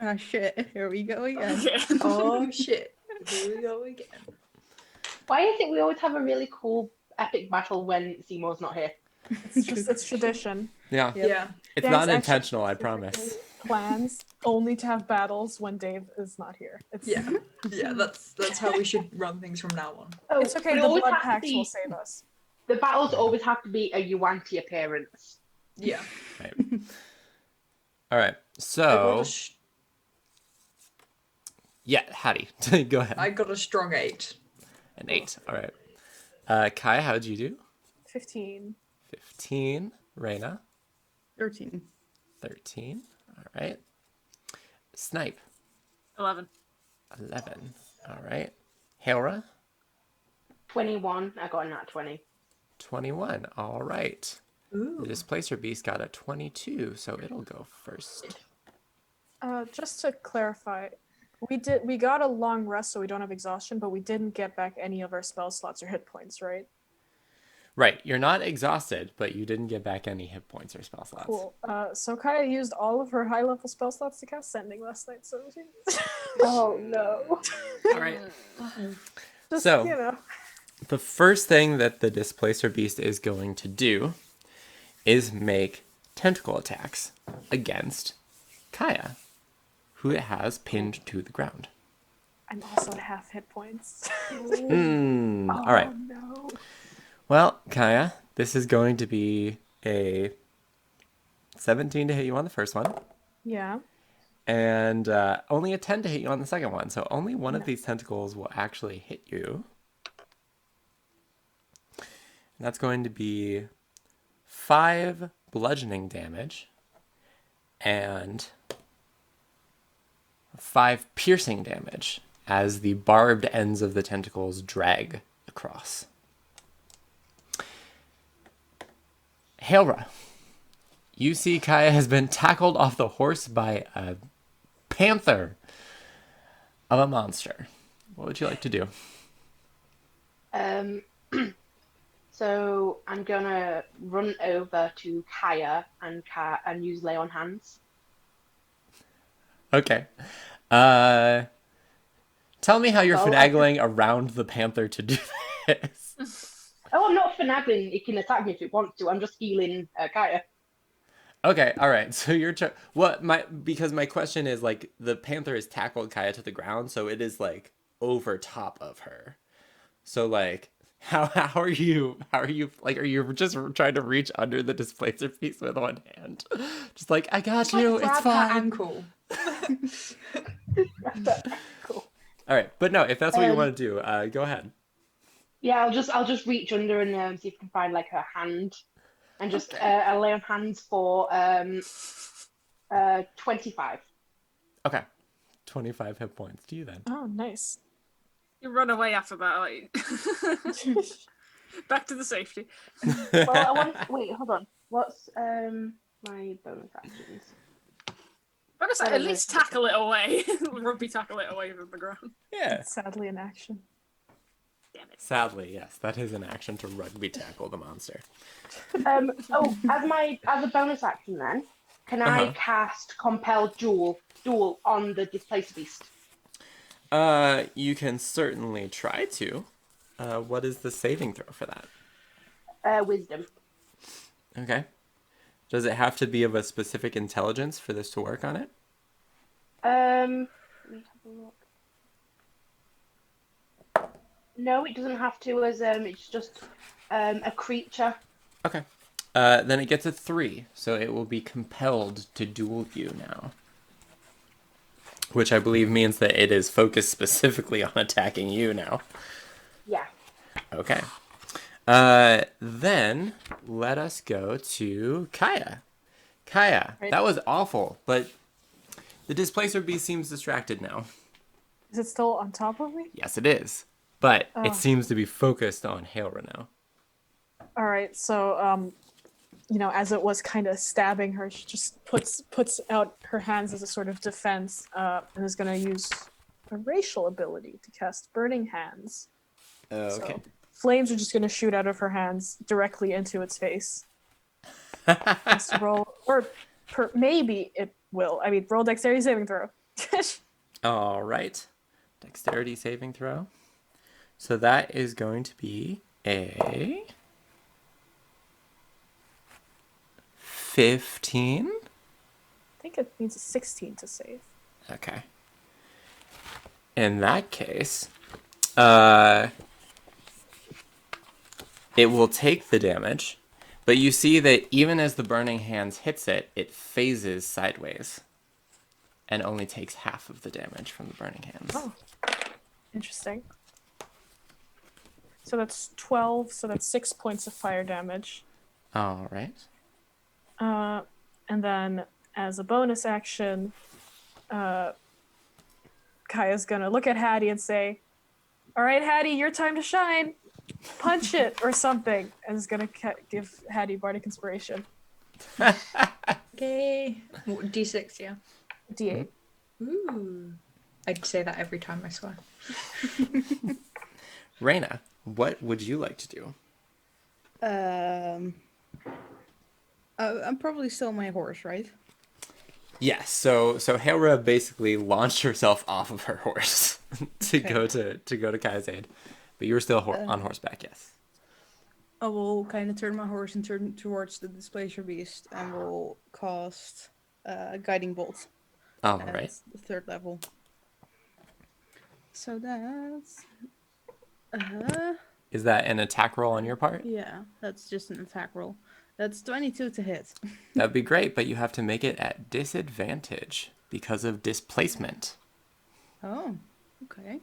Ah shit. Here we go again.
Again.
Oh shit. Here we go again.
Why is it we always have a really cool epic battle when Seymour's not here?
It's tradition.
Yeah.
Yeah.
It's
Dan's
not
actually
intentional, I promise.
specifically plans only to have battles when Dave is not here. It's,
Yeah. Yeah, that's how we should run things from now on.
Oh,
it's okay.
we
The
always
blood
have to
pacts
be-
will save us.
The battles always have to be a Yuan-Ti appearance.
Yeah.
Right. All right.
I got
So,
a sh-
yeah, Hattie, go ahead.
I got a strong 8.
An 8. All right. Kaya, how'd you do?
15.
15. Reina,
13.
13. All right. Snipe,
11.
11. All right. Hailra,
21. I got a nat 20.
21. All right. The
Ooh.
Displacer Beast got a 22, so it'll go first.
Just to clarify, we got a long rest, so we don't have exhaustion, but we didn't get back any of our spell slots or hit points, right?
Right. You're not exhausted, but you didn't get back any hit points or spell slots.
Cool. So Kaya used all of her high-level spell slots to cast Sending last night, so
Oh no.
All right.
just,
So-
you know.
The first thing that the Displacer Beast is going to do is make tentacle attacks against Kaya, who it has pinned to the ground.
I'm also at half hit points.
All right.
Oh, no.
Well, Kaya, this is going to be a 17 to hit you on the first one,
Yeah.
and only a 10 to hit you on the second one. So only one of these tentacles will actually hit you. And that's going to be 5 bludgeoning damage and 5 piercing damage as the barbed ends of the tentacles drag across. Hailra, you see Kaya has been tackled off the horse by a panther of a monster. What would you like to do?
So I'm gonna run over to Kaya and use lay on hands.
Okay. Tell me how you're
Well,
finagling around the panther to do this.
Oh, I'm not finagling. It can attack me if it wants to. I'm just healing Kaya.
Okay, all right. So you're because my question is like the panther has tackled Kaya to the ground, so it is like over top of her. So like how are you like, are you just trying to reach under the Displacer piece with one hand? Just like, I got you, it's
Grab her
fine.
ankle.
Cool.
All right, but no, if that's what you want to do, go ahead.
Yeah, I'll just reach under and see if I can find like her hand, and just I'll lay on hands for 25.
Okay. 25 hit points to you then.
Oh, nice.
You run away after that, like back to the safety.
Well, I want. Wait, hold on. What's my bonus actions?
I'm gonna say, at least tackle it away. Rugby tackle it away from the ground.
Yeah.
Sadly, in action.
Damn it.
Sadly, yes, that is an action to rugby tackle the monster.
As a bonus action then, can I cast Compel Duel on the Displacer Beast?
You can certainly try to. What is the saving throw for that?
Wisdom.
Okay. Does it have to be of a specific intelligence for this to work on it?
Let me have a look. No, it doesn't have to. As it's just a creature.
Okay. Then it gets a 3, so it will be compelled to duel you now. Which I believe means that it is focused specifically on attacking you now.
Yeah.
Okay. Then let us go to Kaya. Kaya,
Right.
that was awful, but the Displacer Beast seems distracted now.
Is it still on top of me?
Yes, it is. But
Oh.
it seems to be focused on Hailra now.
All right, so as it was kind of stabbing her, she just puts out her hands as a sort of defense, and is going to use a racial ability to cast Burning Hands.
Okay.
So flames are just going to shoot out of her hands directly into its face. Has to roll, or maybe it will. I mean, roll dexterity saving throw.
All right. Dexterity saving throw. So that is going to be a 15.
I think it needs a 16 to save.
Okay. In that case, it will take the damage, but you see that even as the Burning Hands hits it, it phases sideways and only takes half of the damage from the Burning Hands.
Oh, interesting. So that's 12, so that's 6 points of fire damage.
All right.
And then as a bonus action, Kaya's gonna look at Hattie and say, "All right, Hattie, your time to shine. Punch it," or something, and is gonna give Hattie Bardic Inspiration.
Okay. D6, yeah.
D8.
Ooh. I'd say that every time, I swear.
Reyna, what would you like to do?
I'm probably still my horse, right?
Yes, so Hailra basically launched herself off of her horse to go to Kaya's aid, but you were still on horseback. Yes.
I will kind of turn my horse and turn towards the Displacer Beast, and will cast Guiding Bolt.
All right.
The 3rd level. So that's
Is that an attack roll on your part?
yeah, that's just an attack roll. That's 22 to hit.
That'd be great, but you have to make it at disadvantage because of displacement.
Oh, okay.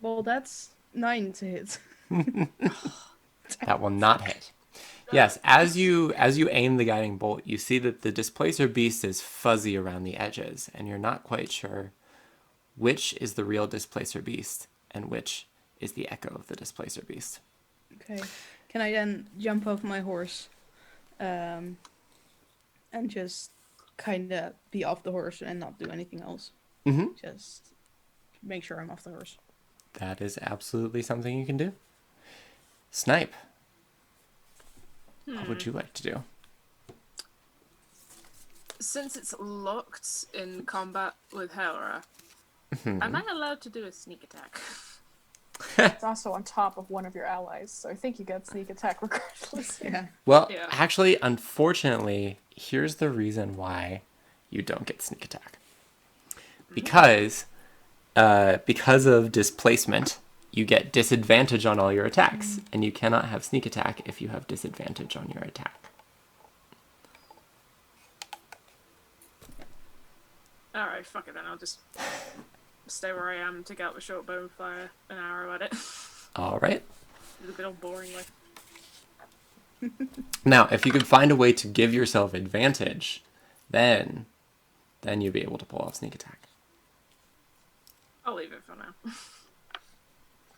Well, that's 9 to hit.
That will not hit. Yes, as you aim the guiding bolt, you see that the Displacer Beast is fuzzy around the edges, and you're not quite sure which is the real Displacer Beast and which is the echo of the Displacer Beast.
Okay. Can I then jump off my horse and just kind of be off the horse and not do anything else?
Mm-hmm.
Just make sure I'm off the horse.
That is absolutely something you can do. Snipe, what would you like to do?
Since it's locked in combat with Hailra, am I allowed to do a sneak attack?
It's also on top of one of your allies, so I think you get sneak attack regardless.
Yeah.
Well,
Yeah.
actually, unfortunately, here's the reason why you don't get sneak attack. Because of displacement, you get disadvantage on all your attacks, and you cannot have sneak attack if you have disadvantage on your attack.
Alright, fuck it then. I'll just stay where I am, take out the short bow and fire an arrow at it.
All right.
It's a bit all boring, like.
Now, if you could find a way to give yourself advantage, then you'd be able to pull off sneak attack.
I'll leave it for now.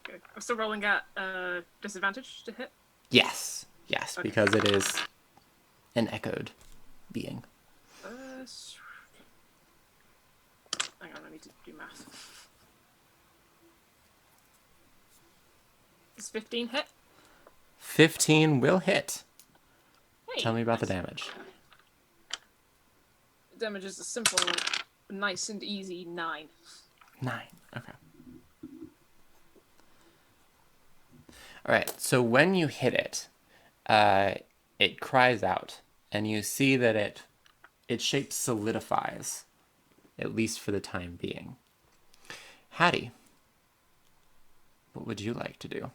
Okay. I'm still rolling at disadvantage to hit.
Yes,
Okay.
because it is an echoed being.
me to do math. Does 15 hit?
15 will hit.
Hey,
Tell me about the
nice.
damage.
Damage is a simple, nice and easy 9.
9. Okay. All right. So when you hit it, it cries out, and you see that its shape solidifies, at least for the time being. Hattie, what would you like to do?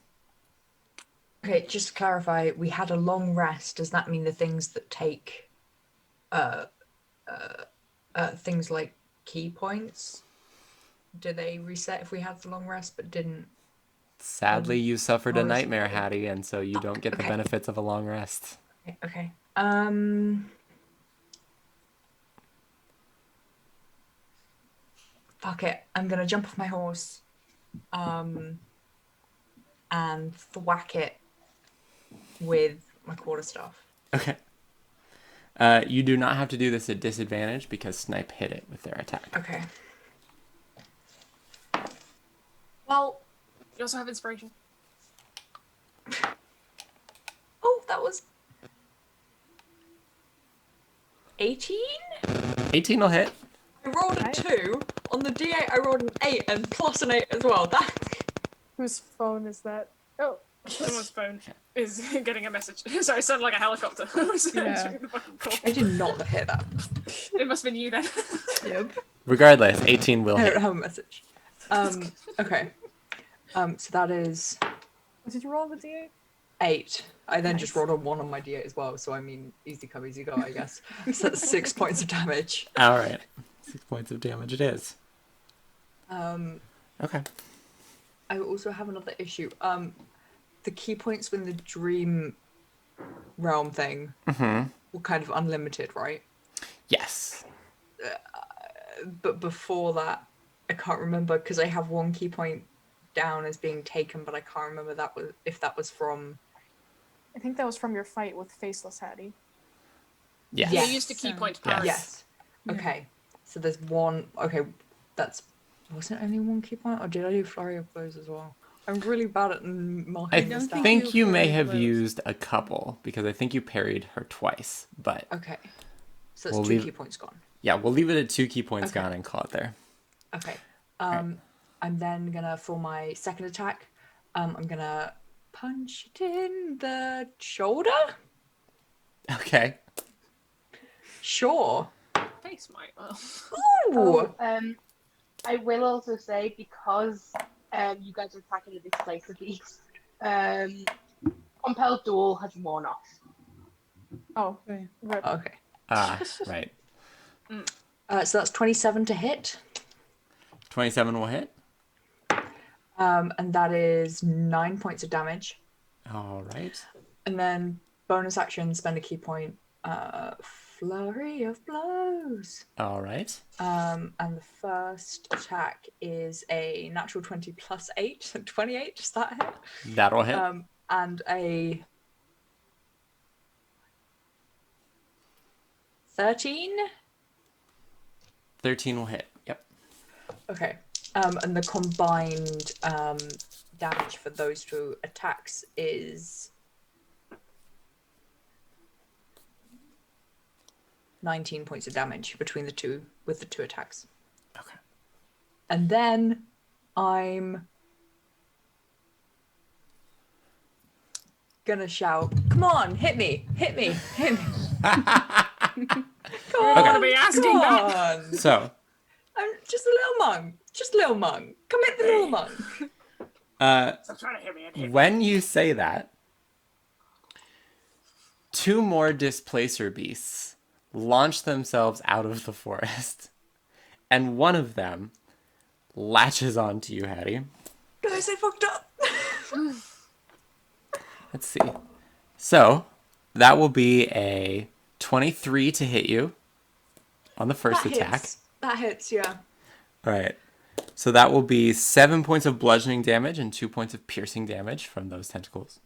Okay, just to clarify, we had a long rest. Does that mean the things that take things like key points, do they reset if we had the long rest but didn't?
Sadly, you suffered a
bonus
nightmare,
roll.
Hattie, and so you don't get the
Okay.
benefits of a long rest.
Okay. Fuck it. I'm gonna jump off my horse, and thwack it with my quarterstaff.
Okay. You do not have to do this at disadvantage because Snipe hit it with their attack.
Okay. Well,
You also have inspiration.
oh, that was 18?
18 will hit.
I rolled a 2. On the D8, I rolled an 8 and plus an 8 as well. That.
Whose phone is that? Oh.
Someone's phone is getting a message. Sorry, it sounded like a helicopter.
Yeah.
Answering the fucking call.
I did not hear that.
It must have been you then.
Yep.
Regardless, 18 will
I
hit.
don't have a message. Okay. So that is
Did you roll the d8?
8. I then just
Nice.
rolled a 1 on my D8 as well, so I mean, easy come, easy go, I guess. So that's 6 points of damage.
All right. 6 points of damage it is. Okay.
I also have another issue. The key points when the dream realm thing were kind of unlimited, right?
Yes.
But before that, I can't remember because I have 1 key point down as being taken, but I can't remember if that was from.
I think that was from your fight with Faceless Hattie.
Yes.
You
Yes.
used a key point
Yes.
parry.
Yes. Okay. So there's 1. Okay, that's. Wasn't only 1 key point, or did I do flurry of blows as well? I'm really bad at
I
marking this down.
think you may
flurry
have
blows.
used a couple because I think you parried her twice. But
Okay. So that's
We'll
2
leave-
key points gone.
yeah, we'll leave it at 2 key points
Okay.
gone and call it there.
Okay.
Right.
I'm then gonna, for my second attack, I'm gonna punch it in the shoulder.
Okay.
Sure.
Face might well.
Ooh.
I will also say because you guys are attacking the Displacer Beasts, Compelled Duel has worn off.
Oh,
Okay.
rip.
Okay.
Ah, right.
So that's 27 to hit.
27 will hit.
And that is 9 points of damage.
All right.
And then bonus action, spend a key point. Flurry of blows.
All right.
And the first attack is a natural 20 plus 8, 28. Does that hit?
That'll hit.
And a 13.
13 will hit. Yep.
Okay. And the combined damage for those 2 attacks is 19 points of damage between the 2 with the 2 attacks.
Okay.
And then I'm gonna shout, "Come on, hit me, hit me, hit me." Come
gonna
on,
be asking
come
that.
on.
So,
I'm just a little monk. Just a little monk. Come hit the little monk.
Stop trying to hit me. And hit me.
when you say that, 2 more Displacer Beasts launch themselves out of the forest, and one of them latches onto you, Hattie.
Guys, I fucked up.
Let's see. So, that will be a 23 to hit you on the first
That
attack.
hits. That hits, yeah.
All right. So that will be 7 points of bludgeoning damage and 2 points of piercing damage from those tentacles.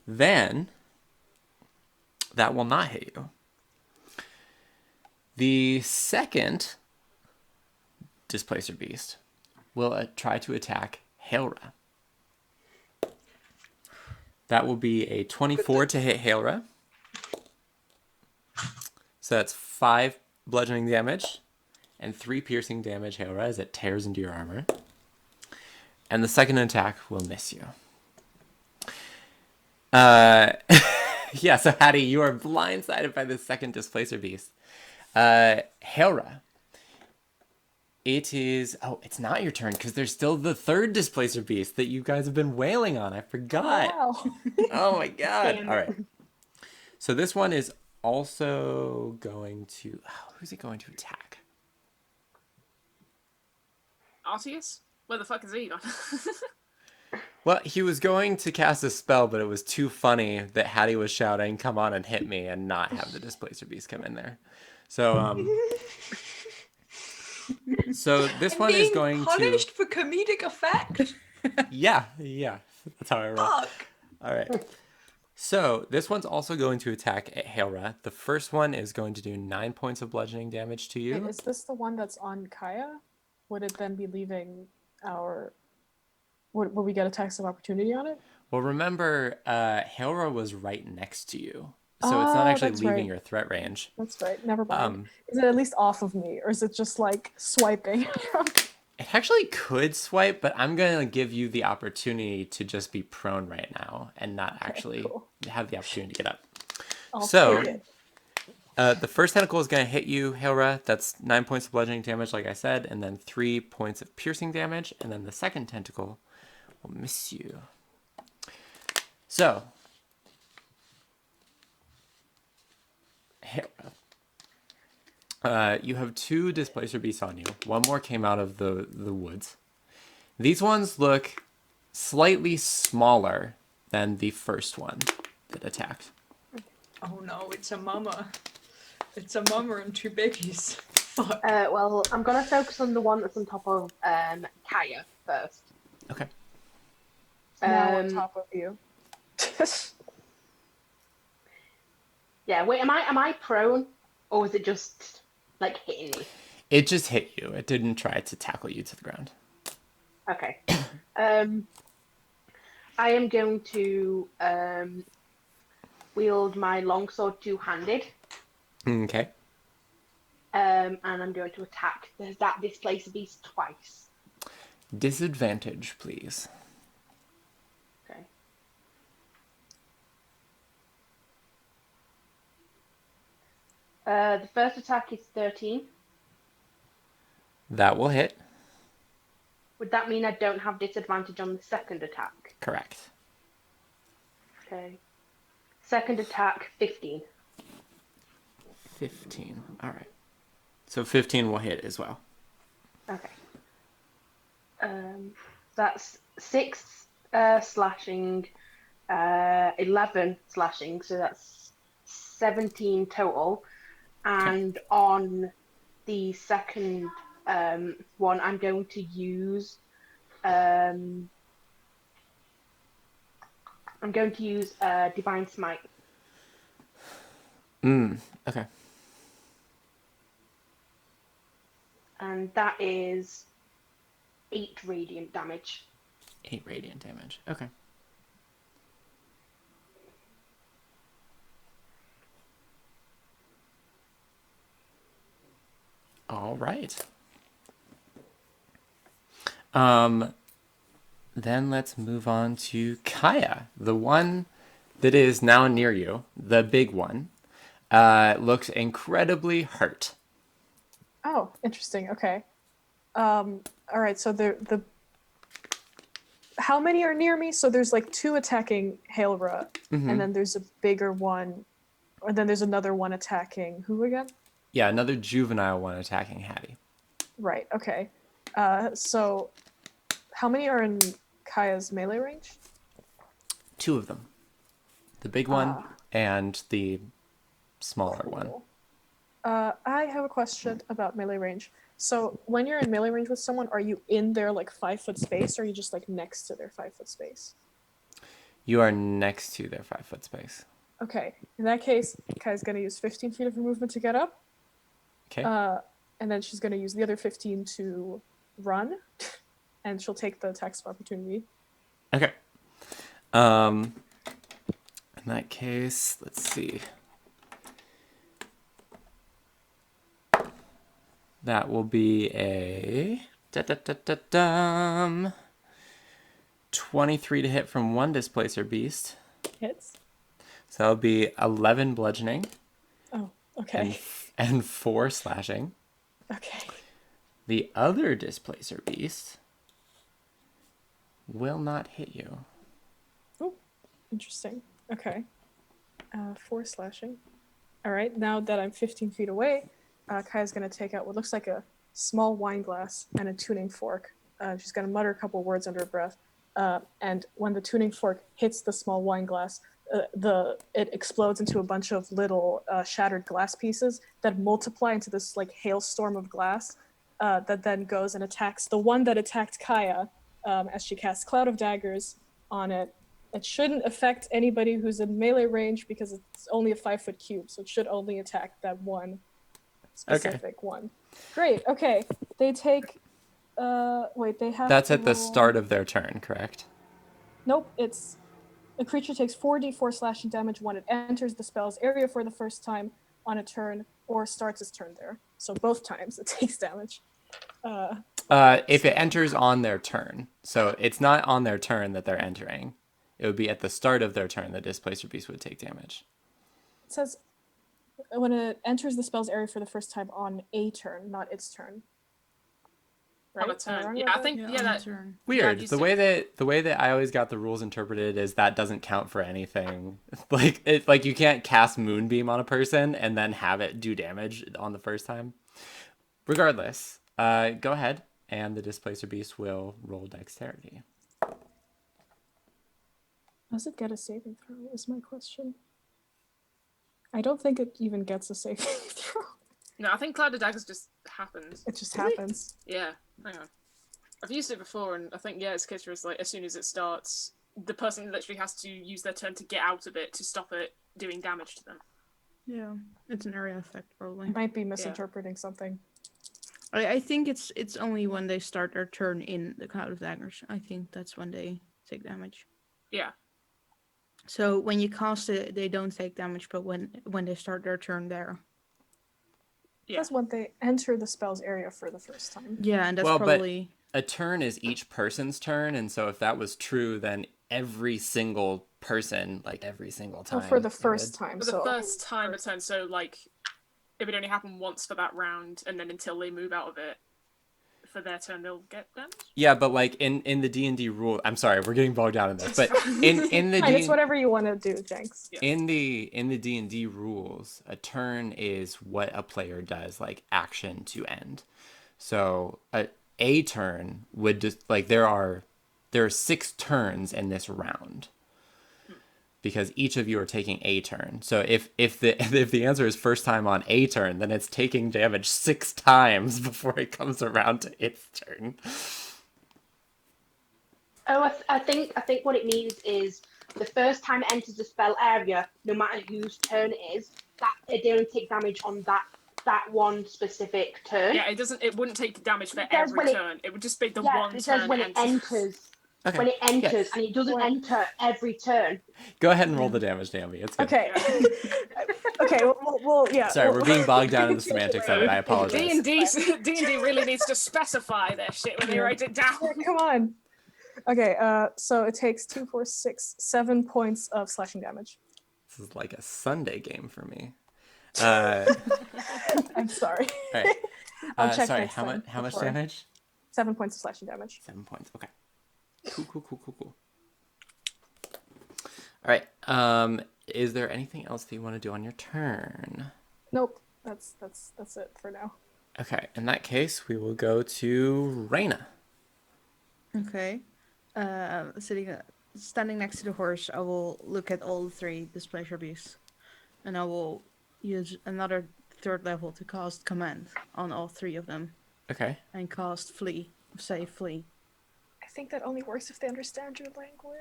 Then, that will not hit you. The second Displacer Beast will try to attack Hailra. That will be a 24 to hit Hailra. So that's 5 bludgeoning damage and 3 piercing damage, Hailra, as it tears into your armor. And the second attack will miss you. Yeah, so Hattie, you are blindsided by the second Displacer Beast. Hailra. It is... Oh, it's not your turn, because there's still the third Displacer Beast that you guys have been wailing on. I forgot.
Wow.
Oh my god.
Damn.
All right. So this one is also going to... Oh, who's it going to attack?
Arceus? Where the fuck is he gone?
Well, he was going to cast a spell, but it was too funny that Hattie was shouting, "Come on and hit me," and not have the Displacer Beast come in there. So, so this one is going
punished
to...
for comedic effect.
Yeah, that's how I roll.
Fuck.
All right. So this one's also going to attack at Hailra. The first one is going to do 9 points of bludgeoning damage to you.
Wait, is this the one that's on Kaya? Would it then be leaving our... Would we get attacks of opportunity on it?
Well, remember, Hailra was right next to you. So it's not actually
that's
leaving
right.
your threat range.
That's right. Never mind.
Um,
Is it at least off of me, or is it just like swiping?
It actually could swipe, but I'm going to give you the opportunity to just be prone right now and not actually
cool.
have the opportunity to get up.
I'll
So,
take it.
the first tentacle is going to hit you, Hailra. That's 9 points of bludgeoning damage, like I said, and then 3 points of piercing damage. And then the second tentacle will miss you. So, Hailra. You have 2 Displacer Beasts on you. One more came out of the woods. These ones look slightly smaller than the first one that attacked.
Oh no, it's a mama. It's a mama and 2 biggies. Fuck.
Well, I'm gonna focus on the one that's on top of Kaya first.
Okay.
Now on top of you.
Yeah. Wait. Am I prone, or was it just like hitting me?
It just hit you. It didn't try to tackle you to the ground.
Okay. I am going to wield my longsword two-handed.
Okay.
And I'm going to attack that Displacer Beast twice.
Disadvantage, please.
Okay. The first attack is 13.
That will hit.
Would that mean I don't have disadvantage on the second attack?
Correct.
Okay. Second attack, 15.
15. All right. So 15 will hit as well.
Okay. That's 6 slashing, 11 slashing, so that's 17 total. And on the second one, I'm going to use Divine Smite.
Okay.
And that is 8 radiant damage.
8 radiant damage. Okay. All right. Then let's move on to Kaya, the one that is now near you, the big one. Looks incredibly hurt.
Oh, interesting. Okay. All right. So the how many are near me? So there's like 2 attacking Hailra, and then there's a bigger one, or then there's another one attacking who again?
Yeah, another juvenile one attacking Hattie.
Right. Okay. So how many are in Kaya's melee range?
2 of them. The big one and the smaller one.
I have a question about melee range. So when you're in melee range with someone, are you in their like 5-foot space, or are you just like next to their 5-foot space?
You are next to their 5-foot space.
Okay. In that case, Kaya's gonna use 15 feet of movement to get up.
Okay.
and then she's going to use the other 15 to run, and she'll take the attacks of opportunity.
Okay. In that case, let's see. That will be a 23 to hit from one Displacer Beast.
Hits.
So that'll be 11 bludgeoning.
Oh, okay.
And 4 slashing.
Okay.
The other Displacer Beast will not hit you.
Oh, interesting. Okay. 4 slashing. All right, now that I'm 15 feet away, Kaya's going to take out what looks like a small wine glass and a tuning fork. She's going to mutter a couple words under her breath. And when the tuning fork hits the small wine glass, it explodes into a bunch of little shattered glass pieces that multiply into this like hailstorm of glass that then goes and attacks the one that attacked Kaya as she casts Cloud of Daggers on it. It shouldn't affect anybody who's in melee range because it's only a 5-foot cube, so it should only attack that one specific one. Great. Okay. They take. Wait. They have.
That's
to
at the
roll-
start of their turn, correct?
Nope. It's a creature takes 4d4 slashing damage when it enters the spell's area for the first time on a turn or starts its turn there. So both times it takes damage.
If it enters on their turn, so it's not on their turn that they're entering. It would be at the start of their turn that Displacer Beast would take damage.
It says when it enters the spell's area for the first time on a turn, not its turn. Right?
On a
Am I
turn.
wrong
Yeah,
about
I think
Yeah,
yeah
on
that
turn.
Weird.
used
The
to-
way that I always got the rules interpreted is that doesn't count for anything. Like you can't cast Moonbeam on a person and then have it do damage on the first time. Regardless, go ahead and the Displacer Beast will roll Dexterity.
Does it get a saving throw? Is my question. I don't think it even gets a saving throw.
No, I think Cloud of Daggers just happens.
It just happens.
Yeah, hang on. I've used it before, and I think it's a case where it's like as soon as it starts, the person literally has to use their turn to get out of it to stop it doing damage to them.
Yeah, it's an area effect probably.
I might be misinterpreting something.
I think it's only when they start their turn in the Cloud of Daggers. I think that's when they take damage.
Yeah.
So when you cast it, they don't take damage, but when they start their turn there.
Yeah.
That's when they enter the spell's area for the first time.
Yeah, and that's
Well, but-
probably
A turn is each person's turn, and so if that was true, then every single person, like every single time.
Oh, for the
it
first
would.
time.
For the
so
first time a turn, so like it would only happen once for that round, and then until they move out of it for their turn, they'll get damage.
Yeah, but like in the D&D rule, I'm sorry, we're getting bogged down in this, but in the
Fine, it's
D
whatever you want to do, Jenks.
Yeah.
in the D&D rules, a turn is what a player does, like action to end. So a turn would just like there are 6 turns in this round because each of you are taking a turn. So if the answer is first time on a turn, then it's taking damage 6 times before it comes around to its turn.
Oh, I think what it means is the first time it enters the spell area, no matter whose turn it is, that they only take damage on that one specific turn.
Yeah, it wouldn't take damage for
It says
every
when it-
turn. It would just be the
Yeah,
one
it
turn
says when it enters.
Okay.
When it enters,
Yes.
and it doesn't enter every turn.
Go ahead and roll the damage, Naomi. It's good.
Okay. Okay. Well, yeah.
Sorry,
well-
we're being bogged down in the semantics of it. I apologize.
D&D really needs to specify their shit when they write it down.
Come on. Okay. So it takes 2, 4, 6, 7 points of slashing damage.
This is like a Sunday game for me.
I'm sorry.
All right.
I'll check
sorry,
next
how
time
much
before.
damage?
7 points of slashing damage.
7 points. Okay. Cool. All right. Is there anything else that you want to do on your turn?
Nope. That's it for now.
Okay. In that case, we will go to Reyna.
okay. Standing next to the horse, I will look at all 3 Displacer Beasts, and I will use another 3rd level to cast Command on all 3 of them,
Okay.
and cast Flee. Say Flee.
I think that only works if they understand your language.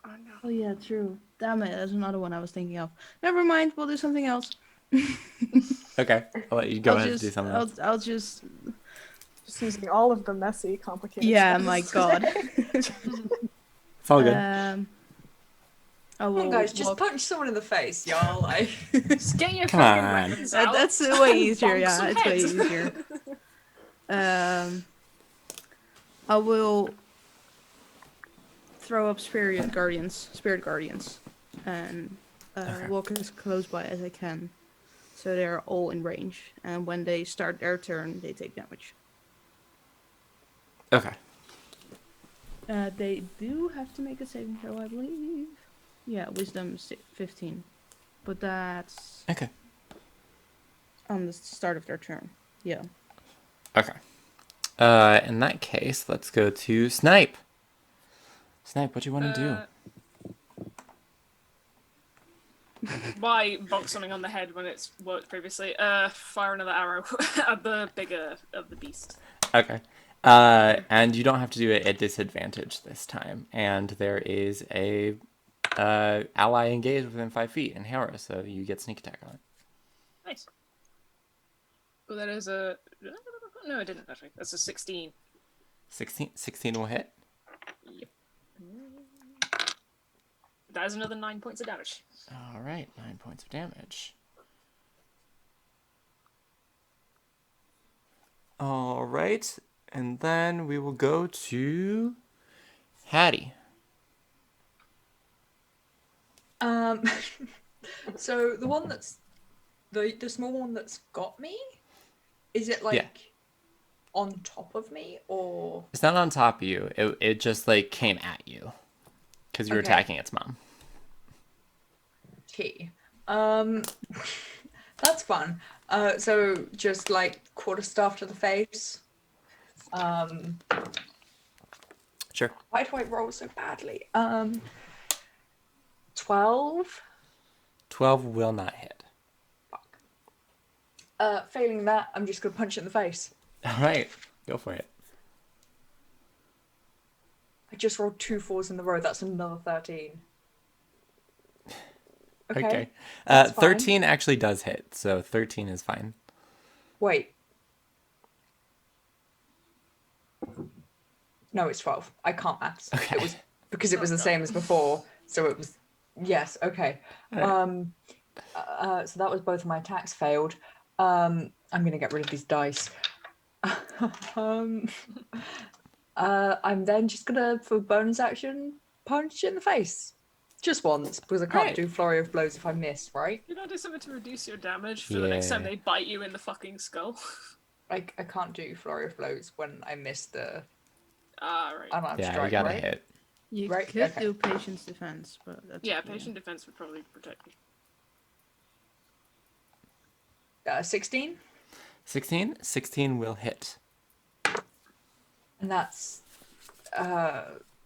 Oh no.
Oh yeah, true. Damn it, that's another one I was thinking of. Never mind, we'll do something else.
Okay, I'll let you go ahead and do something else.
I'll just.
Just using all of the messy, complicated
Yeah,
spells
my
today.
god.
It's all good.
I
Come
will
on, guys, just
walk-
punch someone in the face, y'all. Like,
Just get your
Come
fucking
on.
weapons out.
That's way easier.
Bonk
Yeah,
some
it's way
heads.
easier. I will throw up spirit guardians, and
Okay.
walk as close by as I can, so they're all in range. And when they start their turn, they take damage.
Okay.
They do have to make a saving throw, I believe. Yeah, wisdom 15, but that's
Okay.
on the start of their turn. Yeah.
Okay. In that case, let's go to Snipe. Snipe, what do you want to do?
Why bonk something on the head when it's worked previously? Fire another arrow at the bigger of the beast.
Okay. And you don't have to do it at disadvantage this time. And there is a ally engaged within 5 feet in Hera, so you get sneak attack on it.
Nice. Well, that is a... No, I didn't, actually. That's a 16.
16 will hit.
Yep. That is another 9 points of damage.
All right, 9 points of damage. All right, and then we will go to Hattie.
so the one that's the small one that's got me, is it like
Yeah.
on top of me or?
It's not on top of you. It just like came at you because you were
Okay.
attacking its mom.
T. That's fun. So just like quarterstaff to the face.
Sure.
Why do I roll so badly? 12.
12 will not hit.
Failing that, I'm just gonna punch it in the face.
All right, go for it.
I just rolled 2 4s in the row. That's another 13.
Okay.
that's fine.
13 actually does hit, so 13 is fine.
Wait. No, it's 12. I can't maths.
Okay.
It was because it was the same as before. So it was yes, okay.
Alright.
So that was both of my attacks failed. I'm gonna get rid of these dice. I'm then just gonna, for bonus action, punch it in the face. Just once, because I can't
Alright.
do flurry of blows if I miss, right?
You not do something to reduce your damage for the next time
Yeah.
they bite you in the fucking skull?
I can't do flurry of blows when I miss the
Ah, right.
unarmed
Yeah,
strike,
you gotta
right?
hit.
You
Right,
could
okay.
do patience defense, but that's
Yeah,
up to you.
patient defense would probably protect you.
16,
16 will hit.
and that's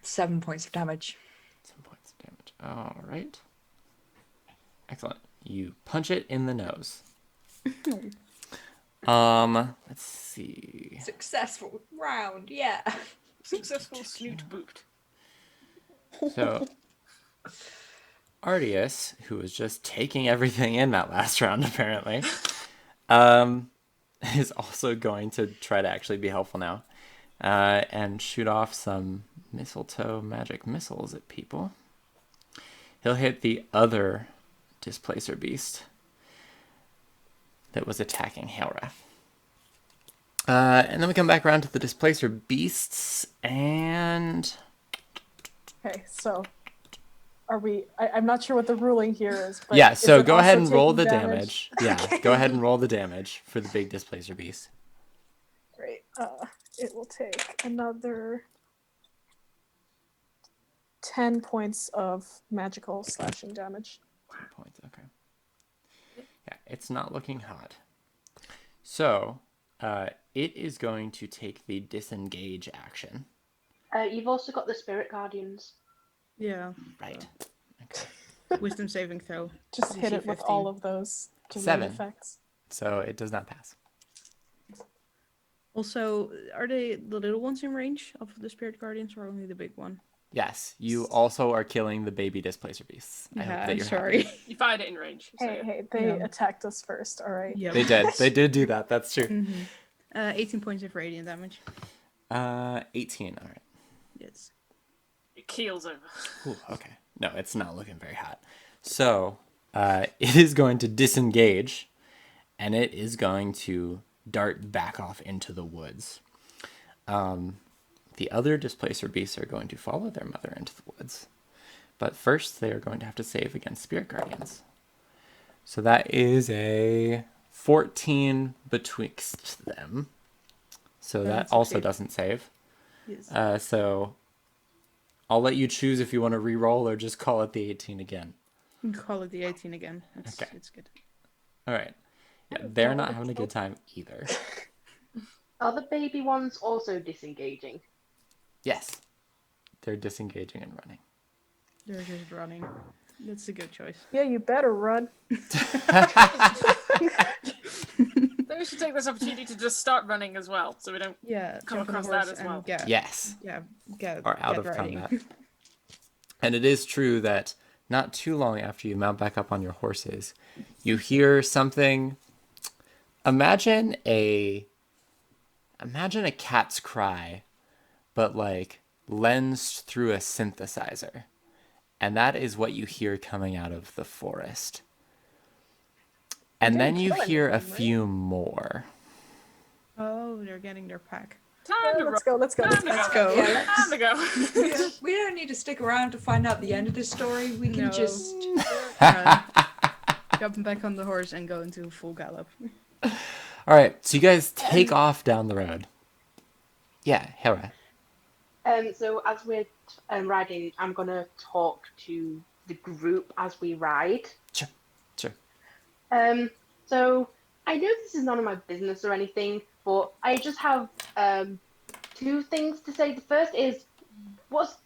7 points of damage.
7 points of damage. All right. Excellent. You punch it in the nose. Let's see.
Successful round, yeah.
Successful snoot booped.
So, Artius, who was just taking everything in that last round, apparently, is also going to try to actually be helpful now, and shoot off some mistletoe magic missiles at people. He'll hit the other Displacer Beast that was attacking Hailrath. And then we come back around to the Displacer Beasts, and...
Okay, so are we? I'm not sure what the ruling here is. But
yeah,
is
so
it
go ahead
also
and roll
taking
the damage. Yeah, go ahead and roll the damage for the big Displacer Beast.
Great. It will take another 10 points of magical slashing damage.
10 points, okay. Yeah, it's not looking hot. So, it is going to take the disengage action.
You've also got the spirit guardians.
Yeah.
Right. Okay.
Wisdom saving throw.
Just hit
DC
it with
15.
all of those killing
7.
effects.
So it does not pass.
Also, are they the little ones in range of the spirit guardians, or only the big one?
Yes, you also are killing the baby Displacer Beasts. I hope
Yeah,
that
I'm
you're
sorry.
happy.
You fired it in range. So
Hey,
yeah.
hey, they
Yeah.
attacked us first, alright?
Yep.
They did do that. That's true.
18 points of radiant damage.
18. All right.
Yes.
It keels over.
Ooh, okay. No, it's not looking very hot. So, it is going to disengage, and it is going to dart back off into the woods. The other Displacer Beasts are going to follow their mother into the woods. But first, they are going to have to save against Spirit Guardians. So that is a 14 betwixt them. So that
Doesn't
also
succeed.
doesn't save.
Yes.
So I'll let you choose if you want to re-roll or just call it the 18 again.
You can call it the 18 again.
Okay.
It's good.
All right. Yeah, they're not having a good time either.
Are the baby ones also disengaging?
Yes. They're disengaging and running.
They're just running. That's a good choice.
Yeah, you better run.
Then we should take this opportunity to just start running as well, so we don't
Yeah,
come
jump on the
across that
horse
as well.
and get,
Yes.
get
Or out
get
of
riding.
combat. And it is true that not too long after you mount back up on your horses, you hear something. Imagine a cat's cry, but like lensed through a synthesizer. And that is what you hear coming out of the forest. And then you hear a few more.
Oh, they're getting their pack.
Time to
Let's go, let's go.
Time to
Let's
go.
go.
Yeah,
Time to go.
we don't need to stick around to find out the end of this story. We can
No.
just.
Run. Jump back on the horse and go into full gallop.
All right, so you guys take off down the road. Yeah, Hera.
So as we're riding, I'm gonna talk to the group as we ride.
Sure.
So I know this is none of my business or anything, but I just have two things to say. The first is what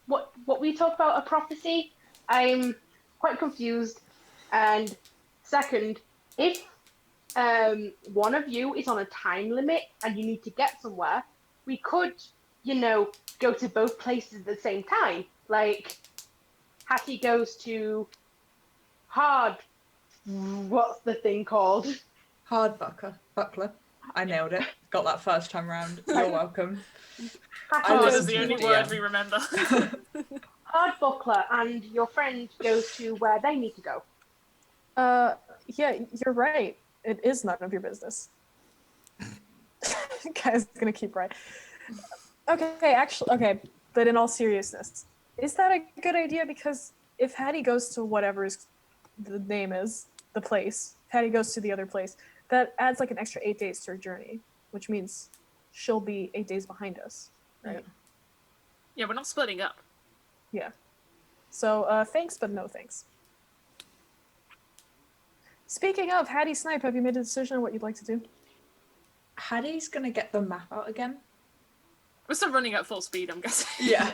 we talk about a prophecy. I'm quite confused. And second, if one of you is on a time limit and you need to get somewhere, we could, go to both places at the same time. Like, Hattie goes to what's the thing called?
Hard buckler. I nailed it. Got that first time round. You're welcome. I
Hard
listen
is the
to
only
the
word
DM.
we remember.
Hard buckler, and your friend goes to where they need to go.
Yeah, you're right. It is none of your business. Guy's gonna keep right. Okay, but in all seriousness, is that a good idea? Because if Hattie goes to whatever the name is, the place, Hattie goes to the other place, that adds like an extra 8 days to her journey, which means she'll be 8 days behind us, right?
Yeah, we're not splitting up.
Yeah. So, thanks, but no thanks. Speaking of, Hattie Snipe, have you made a decision on what you'd like to do?
Hattie's gonna get the map out again.
We're still running at full speed, I'm guessing.
Yeah.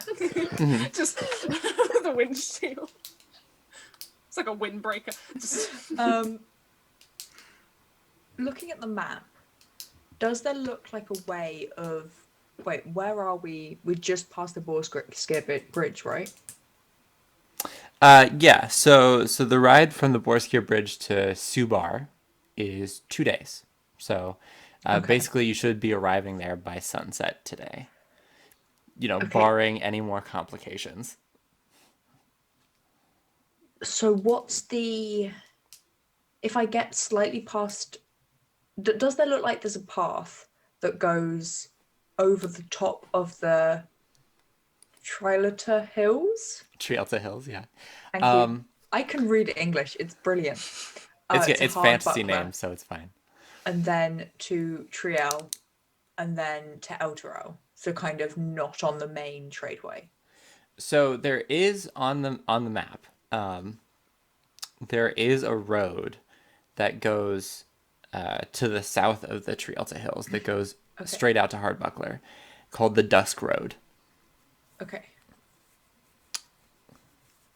Just the wind shield. It's like a windbreaker. Just...
Looking at the map, does there look like a way of... Wait, where are we? We're just past the Borskir Bridge, right?
Yeah, so the ride from the Borskir Bridge to Subar is 2 days. So basically you should be arriving there by sunset today. Barring any more complications.
So what's the... If I get slightly past... does there look like there's a path that goes over the top of the Trialta Hills?
Trialta Hills, yeah.
Thank you. I can read English. It's brilliant.
It's
a
fantasy
Hardbuckler,
name, so it's fine.
and then to Triel, and then to Elturel. So kind of not on the main tradeway.
So there is on the map. There is a road that goes to the south of the Trialta Hills that goes straight out to Hardbuckler, called the Dusk Road.
Okay.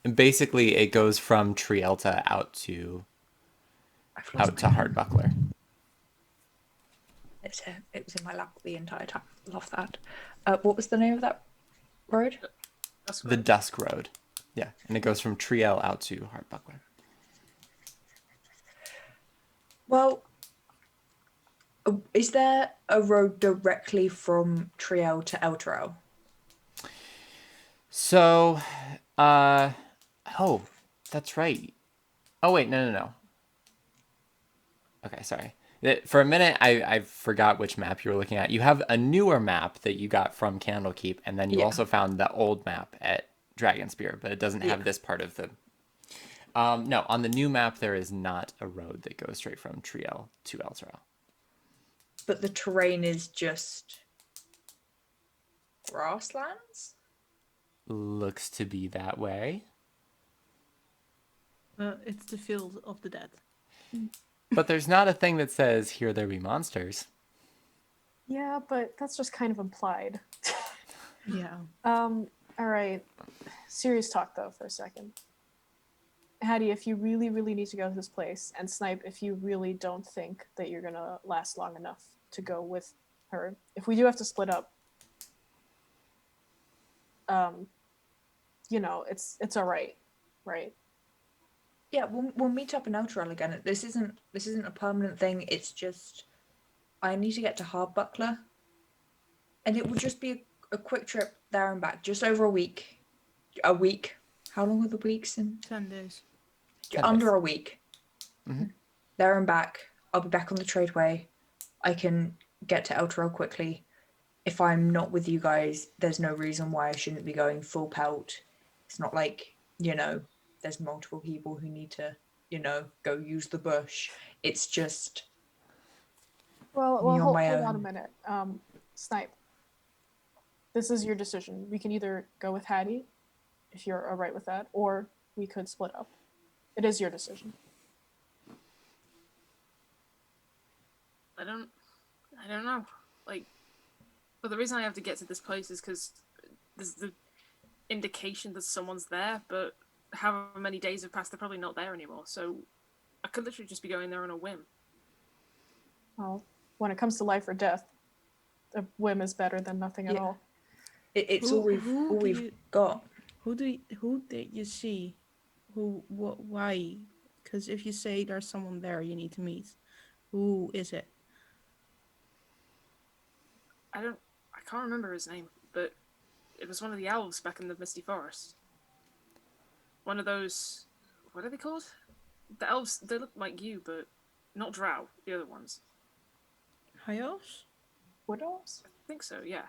And basically, it goes from Trialta out to Hardbuckler.
It was in my lap the entire time. Love that. What was the name of that road?
That's
The
right.
Dusk Road. Yeah, and it goes from Triel out to Heartbuckler.
Well, is there a road directly from Triel to Elturel?
So, oh, that's right. Oh, wait, no. Okay, sorry. For a minute, I forgot which map you were looking at. You have a newer map that you got from Candlekeep, and then you
Yeah.
also found the old map at Dragonspear, but it doesn't have
Yeah.
this part of the... no, on the new map, there is not a road that goes straight from Triel to Elturel.
But the terrain is just grasslands?
Looks to be that way.
It's the field of the dead.
But there's not a thing that says, here there be monsters.
Yeah, but that's just kind of implied.
Yeah.
All right. Serious talk though for a second. Hattie, if you really, really need to go to this place, and Snipe, if you really don't think that you're gonna last long enough to go with her, if we do have to split up, it's all right, right?
Yeah, we'll meet up in Elturel again. This isn't a permanent thing. It's just I need to get to Hardbuckler, and it would just be a quick trip there and back, just over a week. A week. How long are the weeks?
10 days.
10
Under
days.
a week.
Mhm.
There and back. I'll be back on the tradeway. I can get to Elturel quickly. If I'm not with you guys, there's no reason why I shouldn't be going full pelt. It's not like, there's multiple people who need to, go use the bush. It's just
Well,
me on
hold
my
on a
own.
minute. Snipe, this is your decision. We can either go with Hattie, if you're all right with that, or we could split up. It is your decision.
I don't know. Like, but the reason I have to get to this place is because there's the indication that someone's there, but however many days have passed, they're probably not there anymore. So I could literally just be going there on a whim.
Well, when it comes to life or death, a whim is better than nothing at
Yeah.
all.
It's
Who-
all we've
who
all
do
we've
you-
got.
Who did you see? Why? Because if you say there's someone there you need to meet, who is it?
I can't remember his name, but it was one of the elves back in the Misty Forest. One of those, what are they called? The elves, they look like you, but not drow, the other ones.
High elves?
Widows?
I think so, yeah.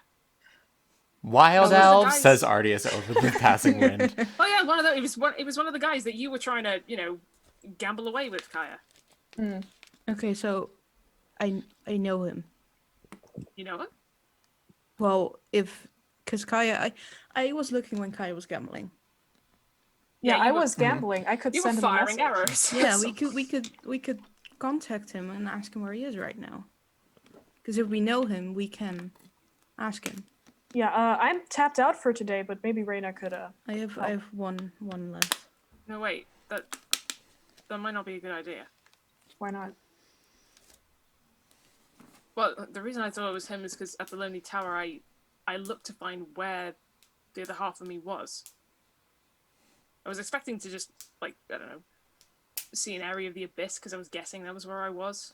Wild
Those are the
elves,
guys-
says Ardius over the passing wind.
Oh yeah, one of those. It was one of the guys that you were trying to, gamble away with, Kaya.
Okay, so I know him.
You know him?
Well, because Kaya, I was looking when Kaya was gambling.
Yeah,
Yeah,
I
you were-
was gambling. I could
You were
send him a
firing
message.
arrows.
Yeah,
So-
we could contact him and ask him where he is right now. Because if we know him, we can ask him.
Yeah, I'm tapped out for today, but maybe Reyna could.
I have one left.
No, wait. That might not be a good idea.
Why not?
Well, the reason I thought it was him is because at the Lonely Tower, I looked to find where the other half of me was. I was expecting to just, I don't know, see an area of the abyss because I was guessing that was where I was.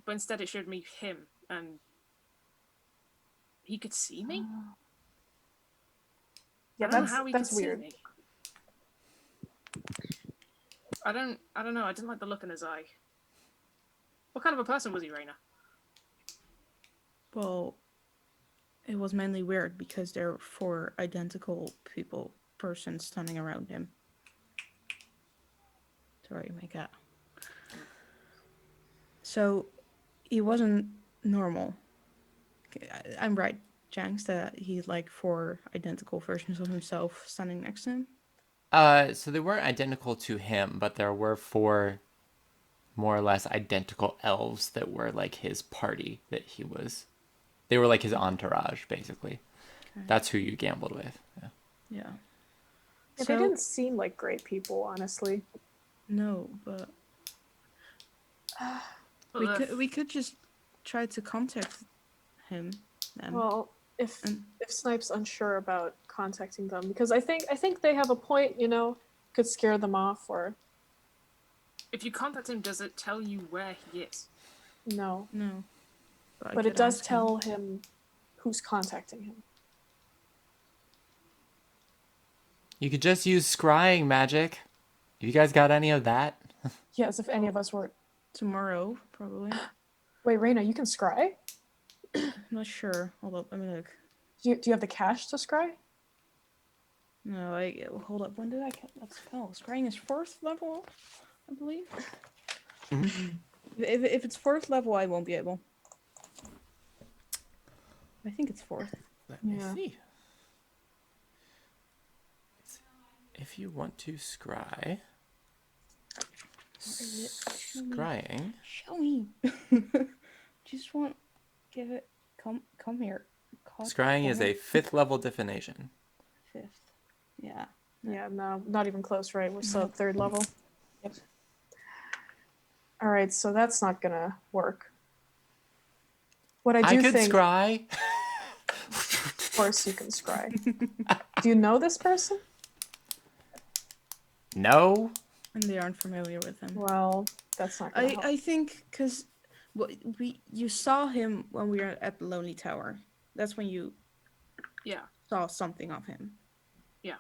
But instead it showed me him, and he could see me?
Yeah,
I don't know
that's
how he
that's
could see
weird.
me. I don't know, I didn't like the look in his eye. What kind of a person was he, Reyna?
Well, it was mainly weird because there were 4 identical persons standing around him. Sorry, my cat. So, he wasn't normal. I'm right, Janks, that he's 4 identical versions of himself standing next to him.
So they weren't identical to him, but there were 4 more or less identical elves that were his party that he was. They were his entourage, basically.
Okay.
That's who you gambled with. Yeah.
Yeah.
Yeah, they didn't seem like great people, honestly.
No, but we could just try to contact him then.
Well, if
And-
Snipe's unsure about contacting them because I think they have a point. You know, could scare them off or
If you contact him, does it tell you where he is?
no.
No. I
But it
could
does
ask him.
tell him who's contacting him.
You could just use scrying magic. You guys got any of that?
Yes, if any of us were.
Tomorrow, probably.
Wait, Reina, you can scry?
I'm not sure. Hold up, let me look.
Do you have the cash to scry?
No, hold up. When did I get that spell? Scrying is 4th level, I believe. If it's 4th level, I won't be able. I think it's 4th.
Let me
Yeah.
see. If you want to scry, scrying.
Show me. Just want, give it. Come here.
Scrying is a 5th level divination.
5th. Yeah.
Yeah, no, not even close, right? We're still at 3rd level.
Yep.
All right, so that's not gonna work. What I do
I could
think,
scry.
of course, you can scry. Do you know this person?
No.
And they aren't familiar with him.
Well, that's not gonna help.
I think because you saw him when we were at the Lonely Tower. That's when you
Yeah.
saw something of him.
Yeah.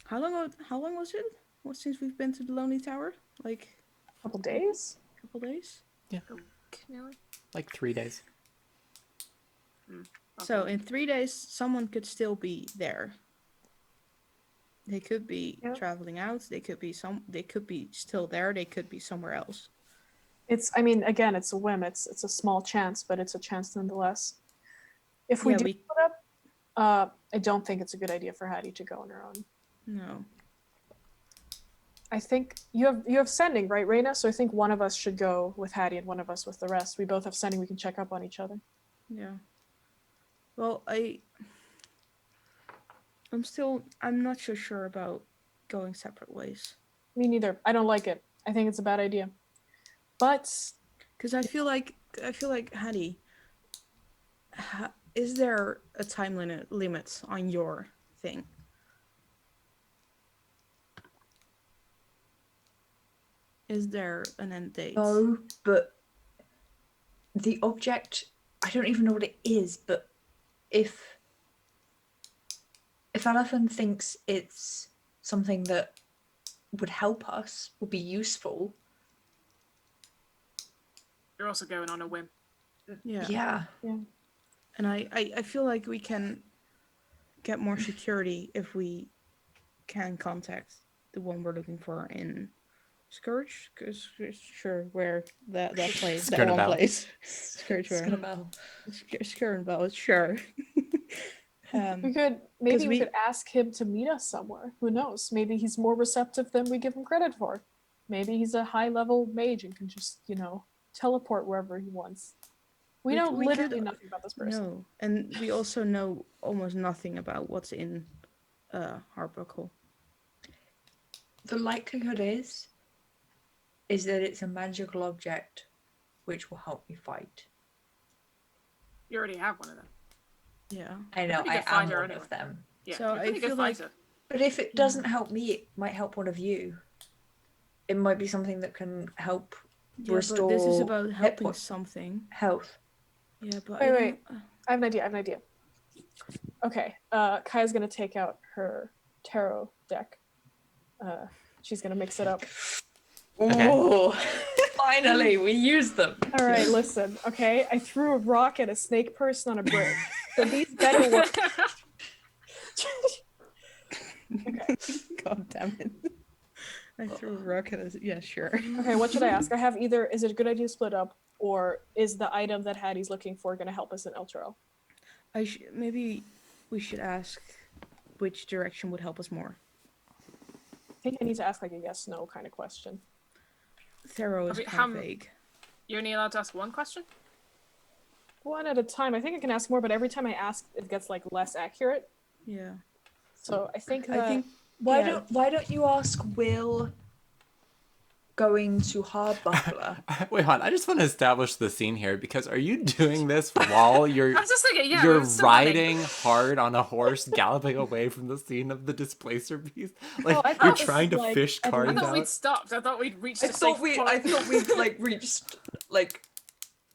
How long was it? What since we've been to the Lonely Tower? Like
A couple days?
a couple days.
Nearly.
Like 3 days.
So in 3 days, someone could still be there. They could be
Yeah.
traveling out. They could be still there. They could be somewhere else.
I mean, again, it's a whim. It's a small chance, but it's a chance nonetheless. If we
Yeah,
do
we-
split up, I don't think it's a good idea for Hattie to go on her own.
No.
I think you have sending, right, Reina? So I think one of us should go with Hattie and one of us with the rest. We both have sending. We can check up on each other.
Yeah. Well, I'm not so sure about going separate ways.
Me neither. I don't like it. I think it's a bad idea. But
Because I feel like Hattie, is there a time limit on your thing? Is there an end date?
No, but the object, I don't even know what it is, but if Alaphan thinks it's something that would help us, would be useful,
You're also going on a whim.
Yeah.
yeah.
And I feel like we can get more security if we can contact the one we're looking for in Scourge. Because sure, where that place, that one
Skirnabel.
place, Scourge,
It's
where
gonna bell.
Skirnabel, sure.
we could maybe we
we-
could ask him to meet us somewhere. Who knows? Maybe he's more receptive than we give him credit for. Maybe he's a high-level mage and can just, teleport wherever he wants. We know
we
literally
could-
nothing about this person.
No, and we also know almost nothing about what's in Harbuckle.
The likelihood is that it's a magical object which will help me fight.
You already have one of them.
Yeah.
I know,
pretty
I
good
am
fighter
one
anyway.
of them.
Yeah.
So
you're a
I
pretty good
feel like-
fighter.
But if it doesn't help me, it might help one of you. It might be something that can help
Yeah,
restore
but this is about
hit
helping
point-
something.
health.
Yeah, but
Wait. I have an idea. Okay, Kaya's gonna take out her tarot deck. She's gonna mix it up.
Okay.
Oh, finally, we use them.
All right, listen. Okay, I threw a rock at a snake person on a bridge. So these better work. Okay.
God damn it. I threw a rock at it. Yeah, sure.
Okay, what should I ask? I have either is it a good idea to split up, or is the item that Hattie's looking for going to help us in Elturel?
Maybe we should ask which direction would help us more.
I think I need to ask like a yes/no kind of question.
Thero is
Okay,
kind of vague.
You're only allowed to ask one question?
One at a time. I think I can ask more, but every time I ask, it gets like less accurate.
Yeah.
So I think
I think
Why
Yeah.
don't you ask Will going to Hardbuckler.
Wait, hon. I just want to establish the scene here because are you doing this while you're
I was just thinking, yeah,
you're
we're still running.
riding hard on a horse, galloping away from the scene of the Displacer Beast? Like
Oh, I
you're
thought this
trying
was
to
like-
fish
I
cards
I thought we'd
out.
stopped. I thought we'd reached
I
a
thought
safe
we'd
point.
like reached like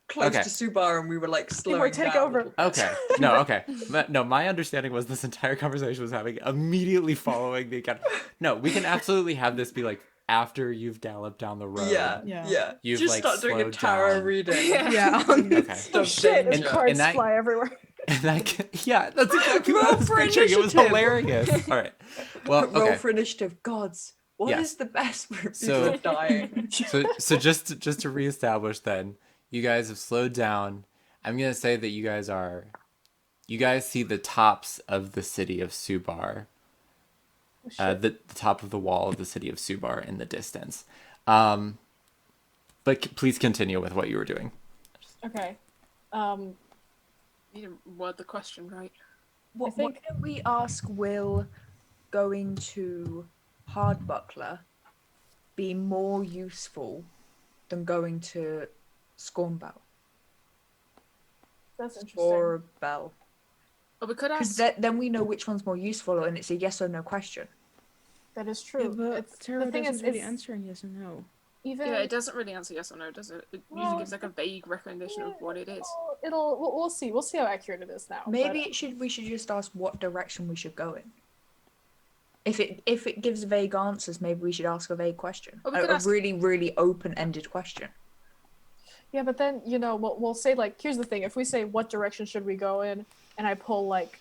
close
Okay.
to Subar and we were like slowing
take
down. a
over.
little bit.
Okay. No, okay. No, my understanding was this entire conversation was having immediately following the account. No, we can absolutely have this be like after you've galloped down the road.
Yeah.
You've,
Just
like,
start doing a
slowed
tarot
down.
reading.
Yeah.
Okay.
Oh shit! And
And-
cards
and that-
fly everywhere.
And yeah, that's exactly what I
Roll
was
for
picturing. It was
initiative.
hilarious. All right. Well,
Roll
okay.
for initiative. Gods, what is
Yes.
the best where people
So-
are dying?
So just to reestablish then, you guys have slowed down. I'm gonna say that you guys see the tops of the city of Subar. The top of the wall of the city of Subar in the distance. But please continue with what you were doing.
Okay.
You didn't word the question right.
What
think-
don't we ask Will going to Hardbuckler be more useful than going to Scornbell
That's interesting.
or Bell?
But we could
Because
ask.
then we know which one's more useful and it's a yes or no question.
That is
Yeah,
true.
but
It's,
tarot
the thing
doesn't
is,
really
it's
answer yes or no.
even.
Yeah, it doesn't really answer yes or no, does it? It
Well,
usually gives like a vague recommendation of what it is.
We'll see. We'll see how accurate it is now.
Maybe we should just ask what direction we should go in. If it gives vague answers, maybe we should ask a vague question.
Or we could
A
ask-
really, really open-ended question.
Yeah, but then we'll say like, here's the thing: if we say what direction should we go in, and I pull like,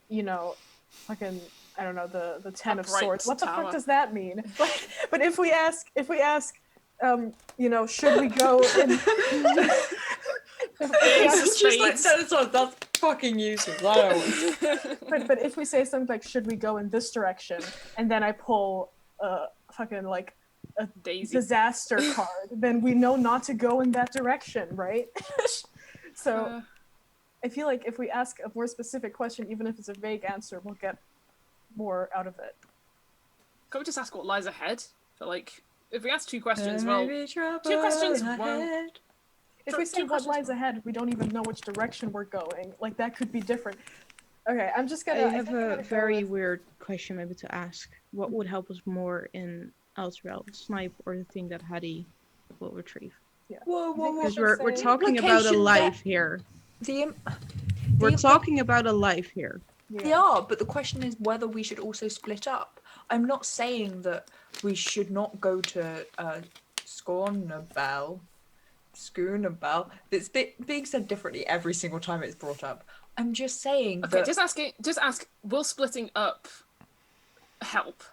fucking I don't know the Ten of
Upright
Swords. What the
tower.
fuck does that mean? But if we ask, should we go in?
It's
Just like
spades.
that's fucking useless. I don't want
But if we say something like, should we go in this direction, and then I pull fucking like a
Daisy.
disaster card, then we know not to go in that direction, right? So I feel like if we ask a more specific question, even if it's a vague answer, we'll get more out of it.
Can't we just ask what lies ahead? But like, if we ask two questions, well, two questions won't.
If we say
Two
what
questions
lies ahead, we don't even know which direction we're going. Like that could be different. Okay, I'm just
I
gonna.
have
think I'm
a
gonna go
very
with-
weird question maybe to ask. What would help us more in Elturel, the snipe or the thing that Hattie will retrieve?
Whoa,
I think we
Because
should
we're
say-
talking about a
Implication
life
that-
here.
The
We're
the-
talking about a life here.
They are, but the question is whether we should also split up. I'm not saying that we should not go to Schoonerbell. It's being said differently every single time it's brought up. I'm just saying
Okay,
that
just ask. Will splitting up help?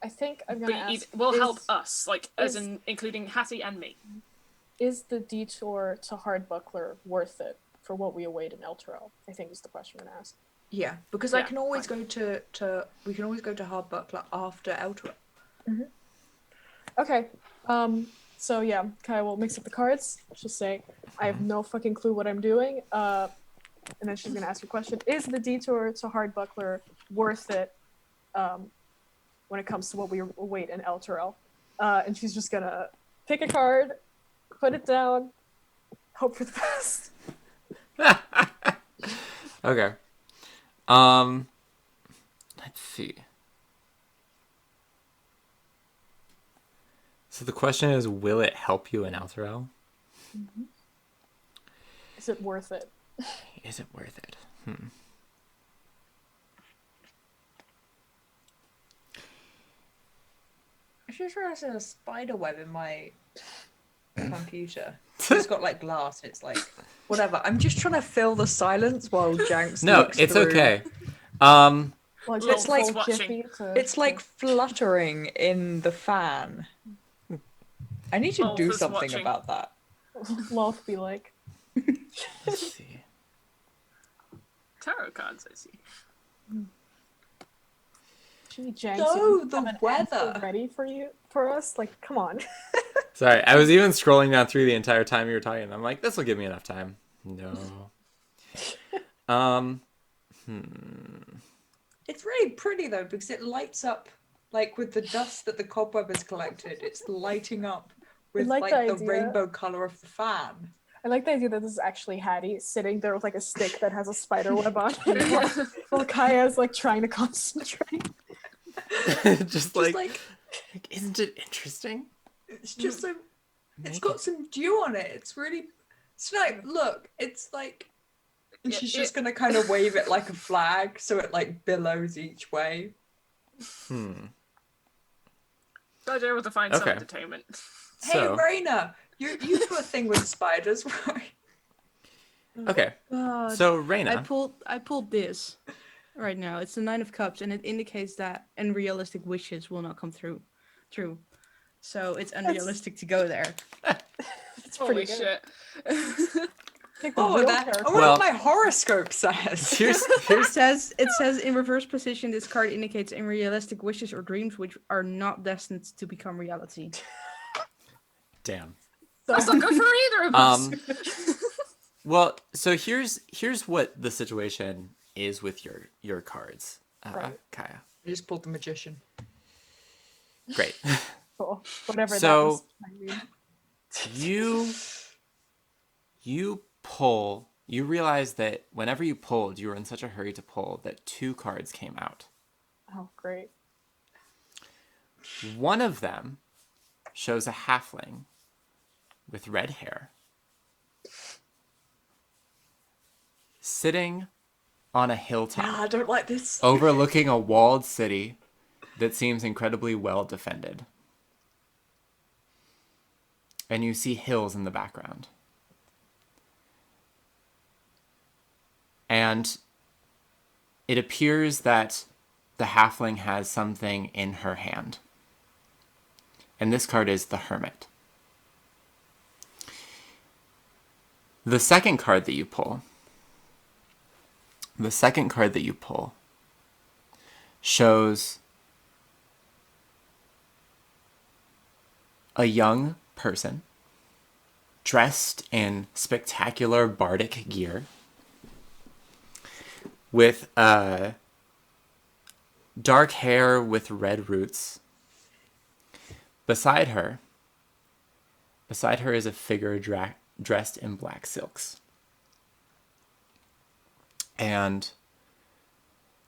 I think I'm
But
gonna ask.
will
is-
help us, like as
is-
in including Hattie and me.
Is the detour to Hardbuckler worth it for what we await in Elturel? I think is the question I'm gonna ask.
yeah, because I
Yeah,
can always
fine.
go to we can always go to Hardbuckler after Elturel.
Okay. So yeah, Kai will mix up the cards. She'll say, "I have no fucking clue what I'm doing." And then she's gonna ask you a question: is the detour to Hardbuckler worth it? When it comes to what we await in Elturel, and she's just gonna pick a card, put it down, hope for the best.
Okay. Let's see. So the question is, will it help you in Elturel?
Is it worth it?
Is it worth it?
I just realized there's a spider web in my computer. It's got like glass. It's like whatever. I'm just trying to fill the silence while Janks.
No,
looks
it's
through.
okay.
Well,
It's like
full
watching.
jiffy to-
It's like fluttering in the fan. I need to
Wolf
do
is
something
watching.
about that.
Lolf be like.
Let's see.
Tarot cards, I see.
Gee, Janks,
No,
you don't
the
have an
weather.
answer ready for us? Like, come on.
Sorry, I was even scrolling down through the entire time you were talking. And I'm like, this will give me enough time. No.
It's really pretty though because it lights up like with the dust that the cobweb has collected, it's lighting up with
like
like
the
the
idea.
rainbow color of the fan.
I like the idea that this is actually Hattie sitting there with like a stick that has a spider web on it while Kaya's like trying to concentrate.
Just like, isn't it interesting?
It's just so it's
Make
got
it.
some dew on it. It's really Snipe, look, it's like and
Yeah,
she's just gonna kind of wave it like a flag so it like billows each way.
Glad you're able to find some
Okay.
entertainment.
Hey
So,
Raina, you do a thing with spiders, right?
okay.
God.
So, Reina.
I pulled this right now. It's the 9 of Cups, and it indicates that unrealistic wishes will not come true. So it's unrealistic to go there.
It's
Holy
pretty good.
shit.
Pick the
Oh,
real
that
character.
I wonder
Well-
what my horoscope says.
Here's
It says in reverse position, this card indicates unrealistic wishes or dreams which are not destined to become reality.
damn.
That's not good for either of us.
Well, so here's what the situation is with your cards,
Right.
Kaya.
I just pulled the magician.
Great.
Cool. Whatever
So-
that was. I mean.
You pull. You realize that whenever you pulled, you were in such a hurry to pull that 2 cards came out.
Oh, great.
One of them shows a halfling with red hair sitting on a hilltop
I don't like this.
overlooking a walled city that seems incredibly well defended. And you see hills in the background. And it appears that the halfling has something in her hand. And this card is the Hermit. The second card that you pull shows a young person dressed in spectacular bardic gear with dark hair with red roots. Beside her is a figure dressed in black silks. And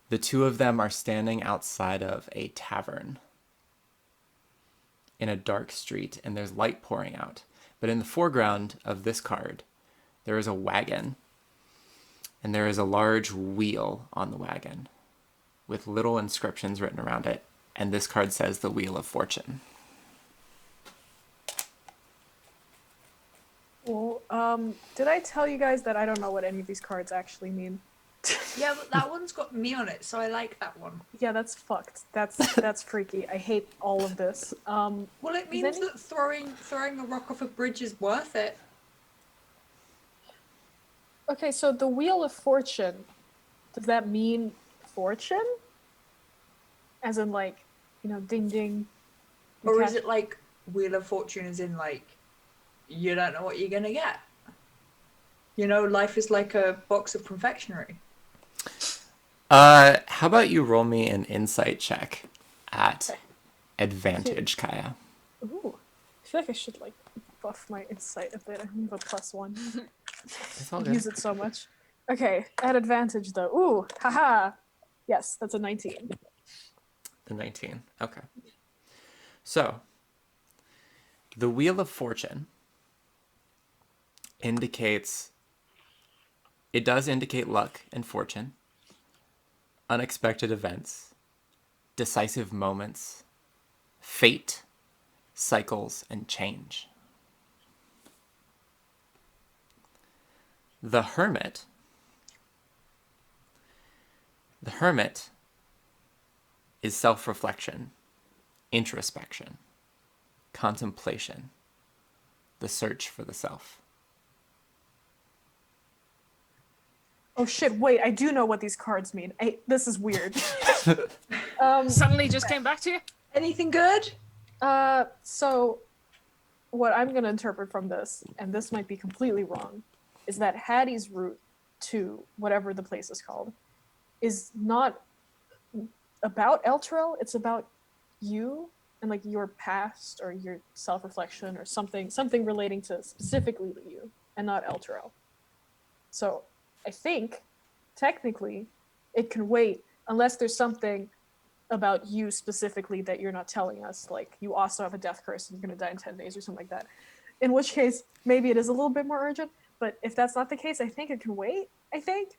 the two of them are standing outside of a tavern in a dark street, and there's light pouring out. But in the foreground of this card, there is a wagon, and there is a large wheel on the wagon with little inscriptions written around it. And this card says the Wheel of Fortune.
Well, did I tell you guys that I don't know what any of these cards actually mean?
Yeah, but that one's got me on it, so I like that one.
Yeah, that's fucked. That's freaky. I hate all of this.
Well, it means
any-
that throwing a rock off a bridge is worth it.
Okay, so the Wheel of Fortune, does that mean fortune? As in, like, ding ding. you
Or
cash-
is it like Wheel of Fortune as in like you don't know what you're gonna get? Life is like a box of confectionery.
How about you roll me an insight check at advantage, Kaya?
Ooh, I feel like I should buff my insight a bit. I have a +1.
It's all
I
good.
use it so much. Okay, at advantage though. Ooh, haha. Yes, that's a 19.
The 19. Okay. So, the Wheel of Fortune does indicate luck and fortune, unexpected events, decisive moments, fate, cycles, and change. The Hermit is self-reflection, introspection, contemplation, the search for the self.
Oh shit, wait, I do know what these cards mean. This is weird.
Suddenly just came back to you?
Anything good?
So what I'm gonna interpret from this, and this might be completely wrong, is that Hattie's route to whatever the place is called is not about Elturel, it's about you and like your past or your self-reflection or something relating to specifically you and not Elturel. So I think technically it can wait unless there's something about you specifically that you're not telling us, like you also have a death curse and you're going to die in 10 days or something like that. In which case, maybe it is a little bit more urgent, but if that's not the case, I think it can wait, I think.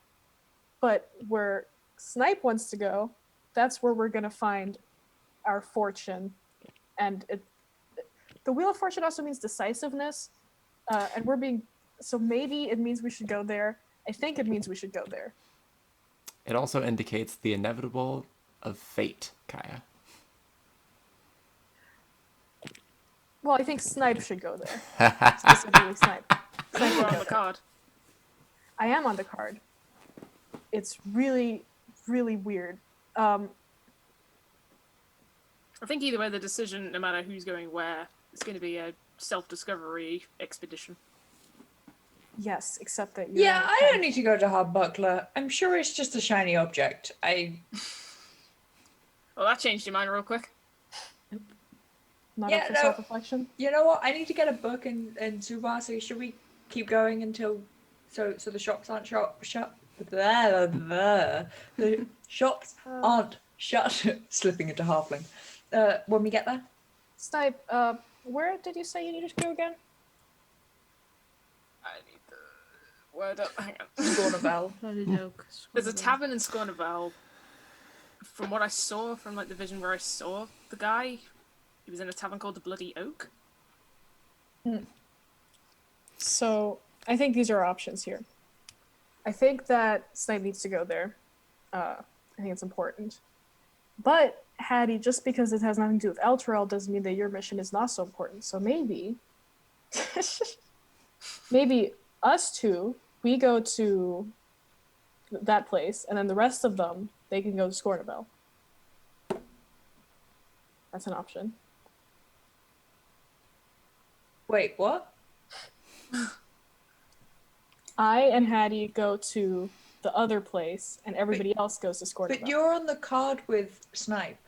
But where Snipe wants to go, that's where we're going to find our fortune. And the Wheel of Fortune also means decisiveness, and we're being... So maybe it means we should go there. I think it means we should go there.
It also indicates the inevitable of fate, Kaya.
Well, I think Snipe should go there. Specifically Snipe. Snipe
You're
should
on
go
the
there.
card.
I am on the card. It's really, really weird.
I think either way, the decision, no matter who's going where, it's going to be a self-discovery expedition.
Yes, except that you're
Yeah,
on the
I
card.
don't need to go to Hardbuckler. I'm sure it's just a shiny object.
Well, that changed your mind real quick.
Not
Yeah,
up for
no.
self-reflection.
You know what? I need to get a book in Suva, so should we keep going until so the shops aren't shut? The shops aren't shut. Slipping into halfling. When we get there.
Snipe, where did you say you needed to go again?
I need the word up. Hang on.
Scornavel.
Bloody joke.
There's a tavern in Scornavel. From what I saw, from like the vision where I saw the guy, he was in a tavern called the Bloody Oak.
So I think these are our options here. I think that Snipe needs to go there. I think it's important. But Hattie, just because it has nothing to do with Elturel doesn't mean that your mission is not so important. So maybe maybe us two, we go to that place, and then the rest of them, they can go to Scornavel. That's an option.
Wait, what?
I and Hattie go to the other place, and everybody else goes to Scornavel.
But you're on the card with Snipe.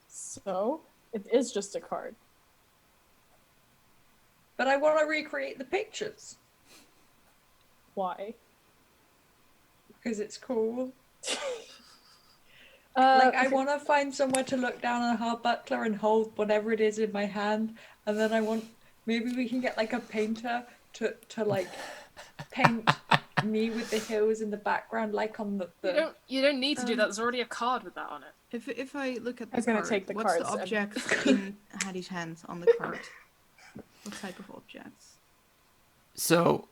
So it is just a card.
But I want to recreate the pictures
Why?
because it's cool. Like I
Okay.
want to find somewhere to look down on a Hardbuckler and hold whatever it is in my hand, and then I want maybe we can get like a painter to like paint me with the hills in the background, like on the.
You don't need to do that. There's already a card with that on it.
If I look at the
I was gonna
card,
take the
what's the
cards and-
object in Hattie's hands on the card? What type of objects?
So,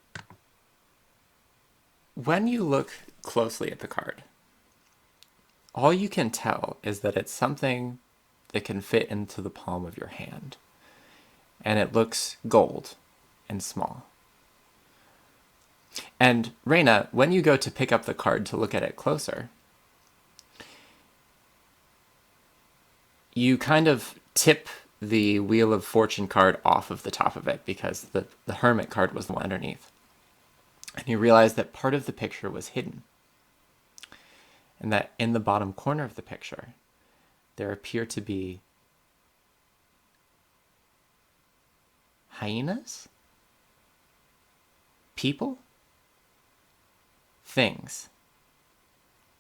when you look closely at the card, all you can tell is that it's something that can fit into the palm of your hand. And it looks gold and small. And Reyna, when you go to pick up the card to look at it closer, you kind of tip the Wheel of Fortune card off of the top of it because the Hermit card was the one underneath. And you realize that part of the picture was hidden. And that in the bottom corner of the picture, there appear to be hyenas? People? Things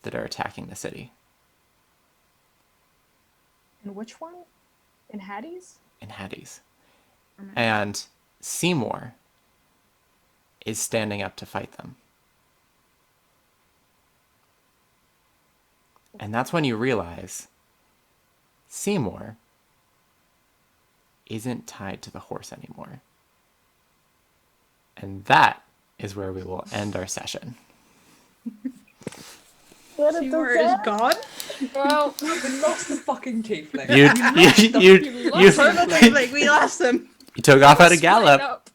that are attacking the city.
In which one? In Hattie's?
In Hades. And Seymour is standing up to fight them. And that's when you realize Seymour isn't tied to the horse anymore. And that is where we will end our session.
Seymour is gone?
Well,
We lost the fucking tiefling.
Like, we lost them.
You took off at a
split
gallop.
up.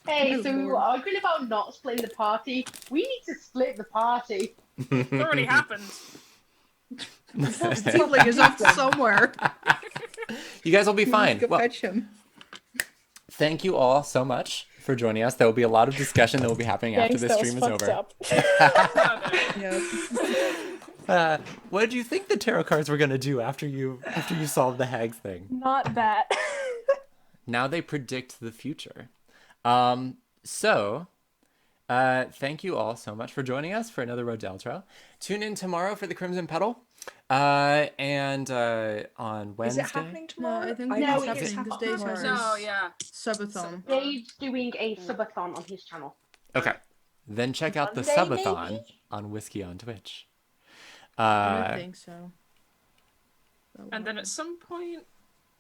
Hey,
Oh,
so we
Lord.
were arguing about not splitting the party. We need to split the party.
It's already happened.
Tiefling is off somewhere.
You guys will be fine.
Go
Well,
fetch him.
thank you all so much for joining us. There will be a lot of discussion that will be happening after
Thanks,
this
that was
stream is
fucked
over.
up.
Yep.
What did you think the tarot cards were gonna do after you solved the hags thing?
Not that.
Now they predict the future. Thank you all so much for joining us for another Road to Elturel. Tune in tomorrow for the Crimson Petal. And on Wednesday.
Is it happening
No,
tomorrow?
I think
No,
it's
it's
happening because Dave's has
No,
his
yeah.
subathon.
Dave's doing a subathon on his channel.
Okay. Then check out the
Monday,
subathon
maybe?
on Whiskey on Twitch.
I think so.
And then at some point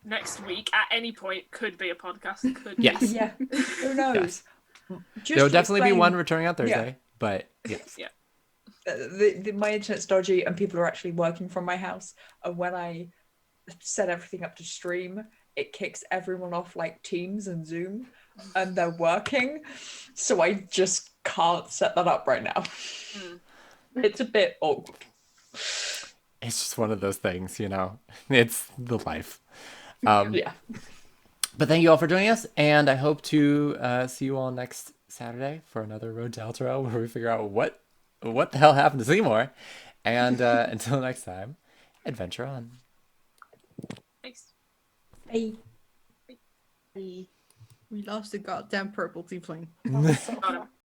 next week, at any point, could be a podcast. Could
Yes.
Yeah. Who knows?
Yes.
Just
There will
to
definitely be
explain,
one returning on Thursday, but yes.
Yeah.
My internet's dodgy and people are actually working from my house. And when I set everything up to stream, it kicks everyone off like Teams and Zoom, and they're working. So I just can't set that up right now. It's a bit awkward.
It's just one of those things, you know. It's the life.
Yeah.
But thank you all for joining us, and I hope to see you all next Saturday for another Road to Elturel, where we figure out what the hell happened to Seymour. And until next time, adventure on.
Thanks.
Bye.
We lost the goddamn purple tiefling.
Oh, so
Got him.